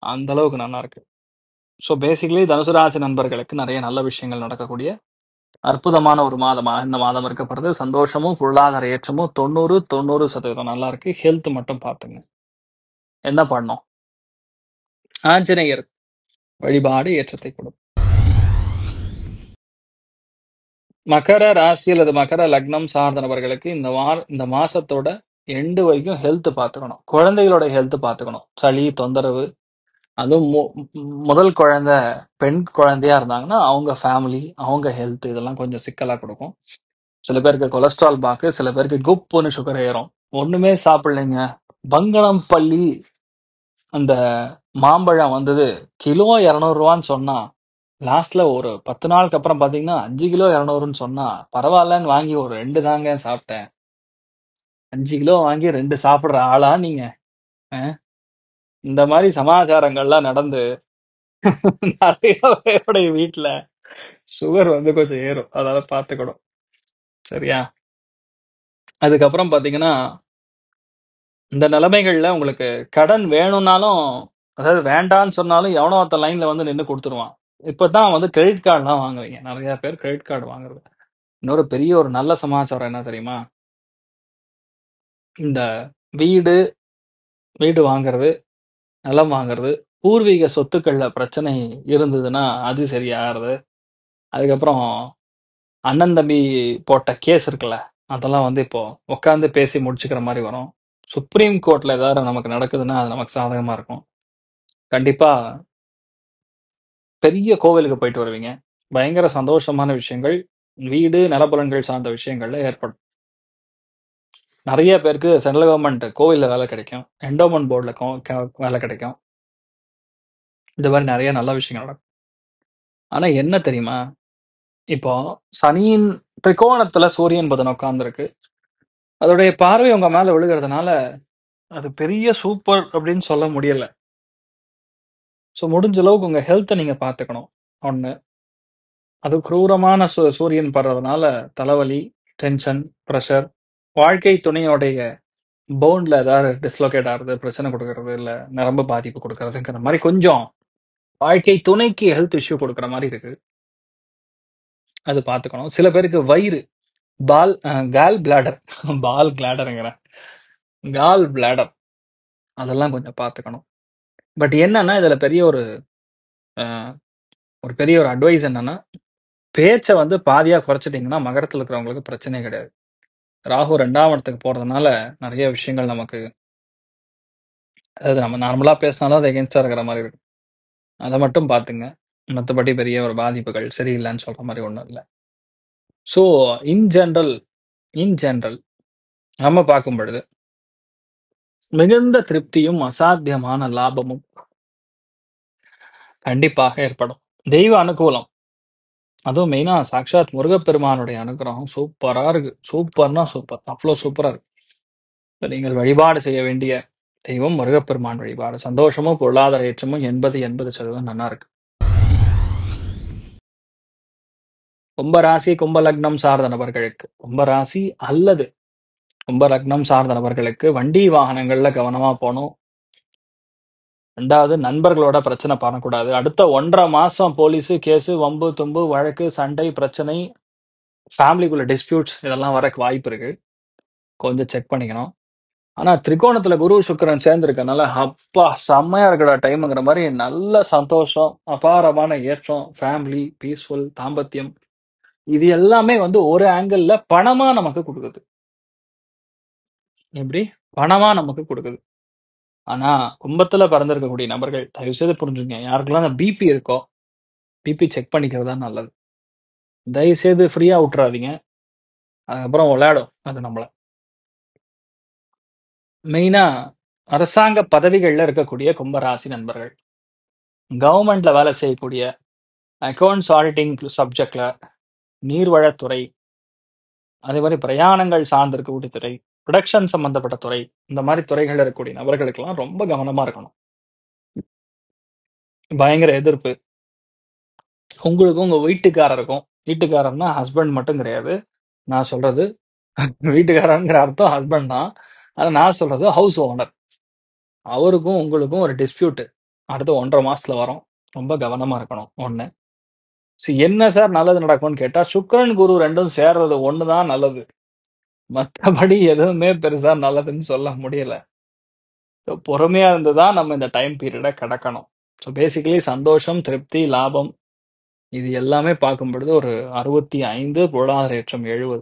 அந்த அளவுக்கு நல்லா இருக்கு. ஸோ பேசிக்கலி தனுசு ராசி நண்பர்களுக்கு நெறைய நல்ல விஷயங்கள் நடக்கக்கூடிய அற்புதமான ஒரு மாதமா இந்த மாதம் இருக்கப்படுது. சந்தோஷமும், பொருளாதார ஏற்றமும் 90% நல்லா இருக்கு. ஹெல்த் மட்டும் பார்த்துங்க. என்ன பண்ணணும்? ஆஞ்சநேயர் வழிபாடு ஏற்றத்தை கொடுக்கும். மகர ராசி அல்லது மகர லக்னம் சார்ந்த நபர்களுக்கு இந்த மாசத்தோட எண்டு வரைக்கும் ஹெல்த் பார்த்துக்கணும். குழந்தைகளோட ஹெல்த் பார்த்துக்கணும். சளி தொந்தரவு, அதுவும் முதல் குழந்தை பெண் குழந்தையா இருந்தாங்கன்னா அவங்க ஃபேமிலி, அவங்க ஹெல்த் இதெல்லாம் கொஞ்சம் சிக்கலா கொடுக்கும். சில பேருக்கு கொலஸ்ட்ரால் பாக்கு, சில பேருக்கு குப்புன்னு சுகர் ஏறும். ஒண்ணுமே சாப்பிடலைங்க. பங்கனப்பள்ளி அந்த மாம்பழம் வந்தது கிலோ 200 சொன்னா, லாஸ்ட்ல ஒரு 10 நாளுக்கு அப்புறம் பாத்தீங்கன்னா 5 கிலோ 200 சொன்னா, பரவாயில்லன்னு வாங்கி ஒரு 2 தாங்க சாப்பிட்டேன். 5 கிலோ வாங்கி 2 சாப்பிடுற ஆளா நீங்க? அ இந்த மாரி சமாச்சாரங்கள்லாம் நடந்து நெறைய பேருடைய வீட்ல சுகர் வந்து கொஞ்சம் ஏறும். அதனால பார்த்துக்கணும். சரியா? அதுக்கப்புறம் பாத்தீங்கன்னா, இந்த நிலைமைகள்ல உங்களுக்கு கடன் வேணும்னாலும், அதாவது வேண்டான்னு சொன்னாலும் எவனோ ஒருத்தன் லைன்ல வந்து நின்னு குடுத்துருவான். இப்பதான் வந்து கிரெடிட் கார்ட்லாம் வாங்குவீங்க. நெறைய பேர் கிரெடிட் கார்டு வாங்குறது. இன்னொரு பெரிய ஒரு நல்ல சமாச்சாரம் என்ன தெரியுமா? இந்த வீடு வீடு வாங்குறது, நிலம் வாங்குறது, பூர்வீக சொத்துக்கள்ல பிரச்சனை இருந்ததுன்னா, அது சரியாகுறது. அதுக்கப்புறம் அண்ணன், தம்பி போட்ட கேஸ் இருக்குல்ல, அதெல்லாம் வந்து இப்போ உட்கார்ந்து பேசி முடிச்சுக்கிற மாரி வரும். சுப்ரீம் கோர்ட்ல ஏதாவது நமக்கு நடக்குதுன்னா, அது நமக்கு சாதகமா இருக்கும். கண்டிப்பா பெரிய கோவிலுக்கு போயிட்டு வருவீங்க. பயங்கர சந்தோஷமான விஷயங்கள், வீடு, நிலபுலன்கள் சார்ந்த விஷயங்கள்ல ஏற்படும். நெறைய பேருக்கு சென்ட்ரல் கவர்ன்மென்ட் கோவில்ல வேலை கிடைக்கும். என்டோமென்ட் போர்ட்ல வேலை கிடைக்கும். இந்த மாரி நெறைய நல்ல விஷயங்கள் நடக்கும். ஆனா என்ன தெரியுமா? இப்போ சனியின் திரிகோணத்துல சூரியன், புதன் உட்கார்ந்திருக்கு. அதோடைய பார்வை உங்க மேல விழுகிறதுனால, அது பெரிய சூப்பர் அப்படின்னு சொல்ல முடியல. ஸோ முடிஞ்ச அளவுக்கு உங்க ஹெல்த்த நீங்க பார்த்துக்கணும். 1. அது குரூரமான சூரியன் படுறதுனால தலைவலி, டென்ஷன், பிரஷர், வாழ்க்கை துணையோடைய போன்ல ஏதாவது டிஸ்லோகேட் ஆகுறது, பிரச்சனை குடுக்குறது, இல்ல நரம்பு பாதிப்பு குடுக்குறதுங்கிற மாரி கொஞ்சம் வாழ்க்கை துணைக்கு ஹெல்த் இஷ்யூ குடுக்குற மாரி இருக்கு. அது பார்த்துக்கணும். சில பேருக்கு வயிறு, கால் பிளாடர் பால் கிளாடர்ங்கிறேன். கால் பிளாடர் அதெல்லாம் கொஞ்சம் பார்த்துக்கணும். பட் என்னன்னா, இதுல அ பெரிய ஒரு அட்வைஸ் என்னன்னா, பேச்ச வந்து பாதியா குறைச்சுட்டீங்கன்னா, மகரத்துல இருக்கிறவங்களுக்கு பிரச்சனையே கிடையாது. ராகு 2ஆம் இடத்துக்கு போறதுனால, நெறைய விஷயங்கள் நமக்கு அதாவது நம்ம நார்மலா பேசினா தான் அது எகென்ஸ்ட்டா இருக்கிற மாரி இருக்கும். அத மட்டும் பார்த்துங்க. மத்தபடி பெரிய ஒரு பாதிப்புகள் சரியில்லன்னு சொல்ற மாரி ஒண்ணும் இல்ல. So in general in general நம்ம பார்க்கும் பொழுது, மிகுந்த திருப்தியும், அசாத்தியமான லாபமும் கண்டிப்பாக ஏற்படும். தெய்வ அனுகூலம். அதுவும் மெயினா சாக்ஷாத் முருகப்பெருமானுடைய அனுக்கிரகம் சூப்பரா இருக்கு. சூப்பர்னா சூப்பர். அவ்ளோ சூப்பரா இருக்கு. இப்ப நீங்கள் வழிபாடு செய்ய வேண்டிய தெய்வம் முருகப்பெருமான் வழிபாடு. சந்தோஷமும், பொருளாதார ஏற்றமும் 80% நன்னா இருக்கு. கும்ப ராசி, கும்ப லக்னம் சார்ந்த நபர்களுக்கு, கும்ப ராசி அல்லது கும்ப லக்னம் சார்ந்த நபர்களுக்கு வண்டி வாகனங்கள்ல கவனமா போணும். 2வது நண்பர்களோட பிரச்சனை பண்ணக்கூடாது. அடுத்த 1 1/2 மாசம் போலீஸு, கேஸு, வம்பு, தும்பு, வழக்கு, சண்டை, பிரச்சனை, ஃபேமிலிக்குள்ள டிஸ்பியூட்ஸ் இதெல்லாம் வரக்கு வாய்ப்பு இருக்கு. கொஞ்சம் செக் பண்ணிக்கணும். ஆனா திரிகோணத்துல குரு, சுக்கிரன் சேர்ந்திருக்கனால, அப்பா செம்மையா இருக்குடா டைம்ங்கிற மாரி நல்ல சந்தோஷம், அபாரமான ஏற்றம், ஃபேமிலி, பீஸ்ஃபுல், தாம்பத்தியம் இது எல்லாமே வந்து ஒரு ஆங்கிள்ல பணமா நமக்கு குடுக்குது. எப்படி? பணமா நமக்கு குடுக்குது. ஆனா, கும்பத்துல பிறந்திருக்கக்கூடிய நபர்கள் தயவு செய்து புரிஞ்சுக்கங்க. யாருக்கெல்லாம் அந்த பிபி இருக்கோ, பிபி செக் பண்ணிக்கிறது தான் நல்லது. தயவு செய்து ஃப்ரீயா விட்டுறாதீங்க. அதுக்கப்புறம் விளையாடும் அது நம்மள. மெயினா அரசாங்க பதவிகள்ல இருக்கக்கூடிய கும்பராசி நண்பர்கள். கவர்ன்மெண்ட்ல வேலை செய்யக்கூடிய அக்கவுண்ட்ஸ் ஆடிட்டிங் சப்ஜெக்ட்ல நீர்வளத்துறை, அதே மாரி பிரயாணங்கள் சார்ந்து இருக்கக்கூடிய துறை, புரொடக்ஷன் சம்பந்தப்பட்ட துறை, இந்த மாரி துறைகள்ல இருக்கக்கூடிய நபர்களுக்கெல்லாம் ரொம்ப கவனமா இருக்கணும். பயங்கர எதிர்ப்பு. உங்களுக்கும் உங்க வீட்டுக்காரருக்கும், வீட்டுக்காரர்னா ஹஸ்பண்ட் மட்டும் கிடையாது. நான் சொல்றது வீட்டுக்காரர்ங்கிற அர்த்தம் ஹஸ்பண்ட் தான். ஆனா நான் சொல்றது ஹவுஸ் ஓனர். அவருக்கும் உங்களுக்கும் ஒரு டிஸ்பியூட் அடுத்த 1 1/2 மாசத்துல வரும். ரொம்ப கவனமா இருக்கணும். 1. என்ன சார் நல்லது நடக்கும்னு கேட்டா, சுக்கிரன், குரு 2ம் சேர்றது ஒண்ணு தான் நல்லது. மத்தபடி எதுவுமே பெருசா நல்லதுன்னு சொல்ல முடியல. பொறுமையா இருந்து தான் நம்ம இந்த டைம் பீரியட கடக்கணும். பேசிக்கலி சந்தோஷம், திருப்தி, லாபம் இது எல்லாமே பார்க்கும் பொழுது ஒரு 65, பொருளாதார ஏற்றம் 70.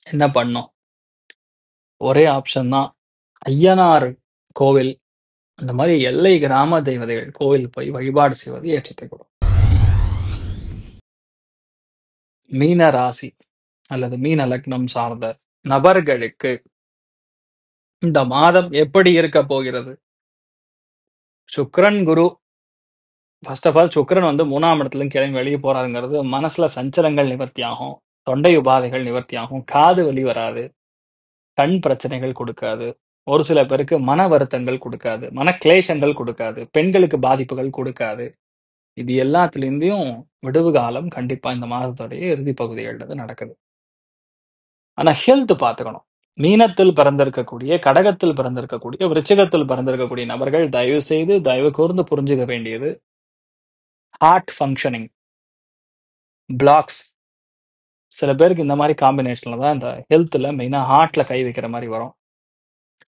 என்ன பண்ணணும்? ஒரே ஆப்ஷன் தான். ஐயனார் கோவில், இந்த மாரி எல்லை கிராம தெய்வதைகள் கோவில் போய் வழிபாடு செய்வது ஏற்றத்தை கொடுக்கும். மீன ராசி அல்லது மீன லக்னம் சார்ந்த நபர்களுக்கு இந்த மாதம் எப்படி இருக்க போகிறது? சுக்கிரன், குரு ஃபர்ஸ்ட் ஆஃப் ஆல் சுக்கிரன் வந்து 3ஆம் இடத்துலருந்து கிளம்பி வெளிய போறாருங்கிறது, மனசுல சஞ்சலங்கள் நிவர்த்தியாகும். தொண்டை உபாதைகள் நிவர்த்தியாகும். காது வலி வராது. கண் பிரச்சனைகள் குடுக்காது. ஒரு சில பேருக்கு மன வருத்தங்கள் குடுக்காது. மனக்லேஷங்கள் குடுக்காது. பெண்களுக்கு பாதிப்புகள் குடுக்காது. இது எல்லாத்துலருந்தும் விடுவு காலம் கண்டிப்பா இந்த மாதத்துடைய இறுதி பகுதிகள்ல தான் நடக்குது. ஆனா ஹெல்த் பார்த்துக்கணும். மீனத்தில் பிறந்திருக்கக்கூடிய, கடகத்தில் பிறந்திருக்கக்கூடிய, விருச்சிகத்தில் பிறந்திருக்கக்கூடிய நபர்கள் தயவு செய்து, தயவு கூர்ந்து புரிஞ்சுக்க வேண்டியது, ஹார்ட் ஃபங்ஷனிங், பிளாக்ஸ் சில பேருக்கு இந்த மாரி காம்பினேஷன்ல தான் இந்த ஹெல்த்ல மெயினா ஹார்ட்ல கை வைக்கிற மாரி வரும்.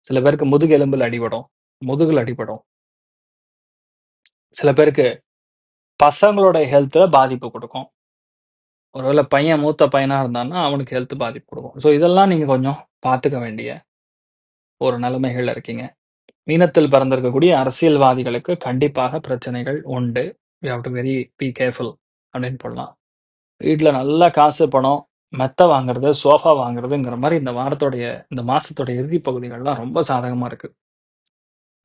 சில பேருக்கு முதுகெலும்புல அடிபடும். முதுகுல அடிபடும். சில பேருக்கு பசங்களோட ஹெல்த்ல பாதிப்பு குடுக்கும். ஒருவேள பையன் மூத்த பையனா இருந்தான்னா, அவனுக்கு ஹெல்த் பாதிப்பு குடுக்கும். இதெல்லாம் நீங்க கொஞ்சம் பார்த்துக்க வேண்டிய ஒரு நிலைமைகள்ல இருக்கீங்க. மீனத்தில் பிறந்திருக்கக்கூடிய அரசியல்வாதிகளுக்கு கண்டிப்பாக பிரச்சனைகள் உண்டு. You have to be careful அப்படின்னு போடலாம். வீட்ல நல்லா காசு, பணம், மெத்த வாங்குறது, சோஃபா வாங்குறதுங்கிற மாரி இந்த மாசத்துடைய இறுதி பகுதிகள்லாம் ரொம்ப சாதகமா இருக்கு.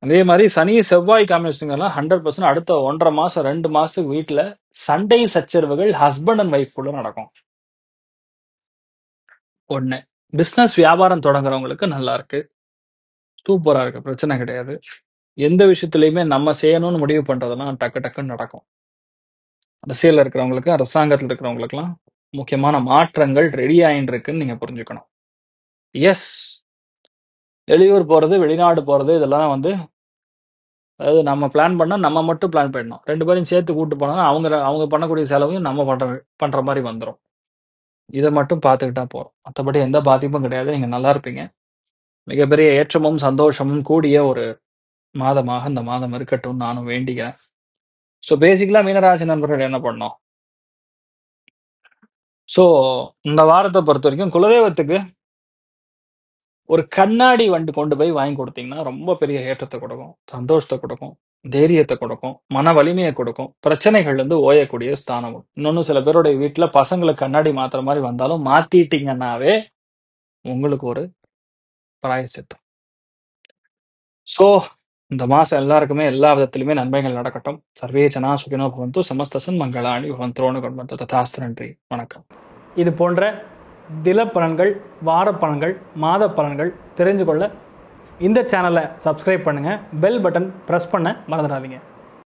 அதே மாரி சனி, செவ்வாய் காம்பினேஷன்லாம் 100% அடுத்த 1 1/2 மாசம், 2 மாசத்துக்கு வீட்ல சண்டை சச்சரவுகள் ஹஸ்பண்ட் அண்ட் வைஃப் குள்ள நடக்கும். 1. பிசினஸ் வியாபாரம் தொடங்குறவங்களுக்கு நல்லா இருக்கு. சூப்பரா இருக்கு. பிரச்சனை கிடையாது. எந்த விஷயத்திலயுமே நம்ம செய்யணும்னு முடிவு பண்றதெல்லாம் டக்கு டக்குன்னு நடக்கும். அரசியல்ல இருக்கிறவங்களுக்கு, அரசாங்கத்துல இருக்கிறவங்களுக்கெல்லாம் முக்கியமான மாற்றங்கள் ரெடி ஆயின்னு இருக்குன்னு நீங்க புரிஞ்சுக்கணும். எஸ். வெளியூர் போறது, வெளிநாடு போறது இதெல்லாம் வந்து அதாவது நம்ம பிளான் பண்ணா நம்ம மட்டும் பிளான் பண்ணிடணும். 2 பேரையும் சேர்த்து கூட்டு போனா அவங்க பண்ணக்கூடிய செலவையும் நம்ம பண்ற மாரி வந்துரும். இத மட்டும் பார்த்துக்கிட்டா போதும். மத்தபடி எந்த பாதிப்பும் கிடையாது. நீங்க நல்லா இருப்பீங்க. மிகப்பெரிய ஏற்றமும், சந்தோஷமும் கூடிய ஒரு மாதமாக இந்த மாதம் இருக்கட்டும்னு நானும் வேண்டிக்கிறேன். ஸோ பேசிக்கலா மீனராசி நண்பர்கள் என்ன பண்ணணும்? ஸோ இந்த வாரத்த பொறுத்தவரைக்கும் குலதெய்வத்துக்கு ஒரு கண்ணாடி வண்டு கொண்டு போய் வாங்கி குடுத்தீங்கன்னா, ரொம்ப பெரிய ஏற்றத்த குடுக்கும். சந்தோஷத்த குடுக்கும். தைரியத்த குடுக்கும். மன வலிமைய குடுக்கும். பிரச்சனைகள்லருந்து ஓயக்கூடிய ஸ்தானம். இன்னொன்னு சில பேருடைய வீட்ல பசங்களுக்கு கண்ணாடி மாத்துற மாரி வந்தாலும், மாத்திட்டீங்கன்னாவே உங்களுக்கு ஒரு பிராயச்சித்தம். ஸோ இந்த மாசம் எல்லாருக்குமே எல்லா விதத்திலுமே நன்மைகள் நடக்கட்டும். சர்வே ஜனா சுகினோ பவந்து. சமஸ்த சன்மங்களானி பவந்தோனு கொண்டு ததாஸ்து. நன்றி. வணக்கம். இது போன்ற தில பலன்கள், வார பலன்கள், மாத பலன்கள் தெரிஞ்சு கொள்ள இந்த சேனலை சப்ஸ்கிரைப் பண்ணுங்கள். பெல் பட்டன் ப்ரெஸ் பண்ண மறந்துடாதீங்க.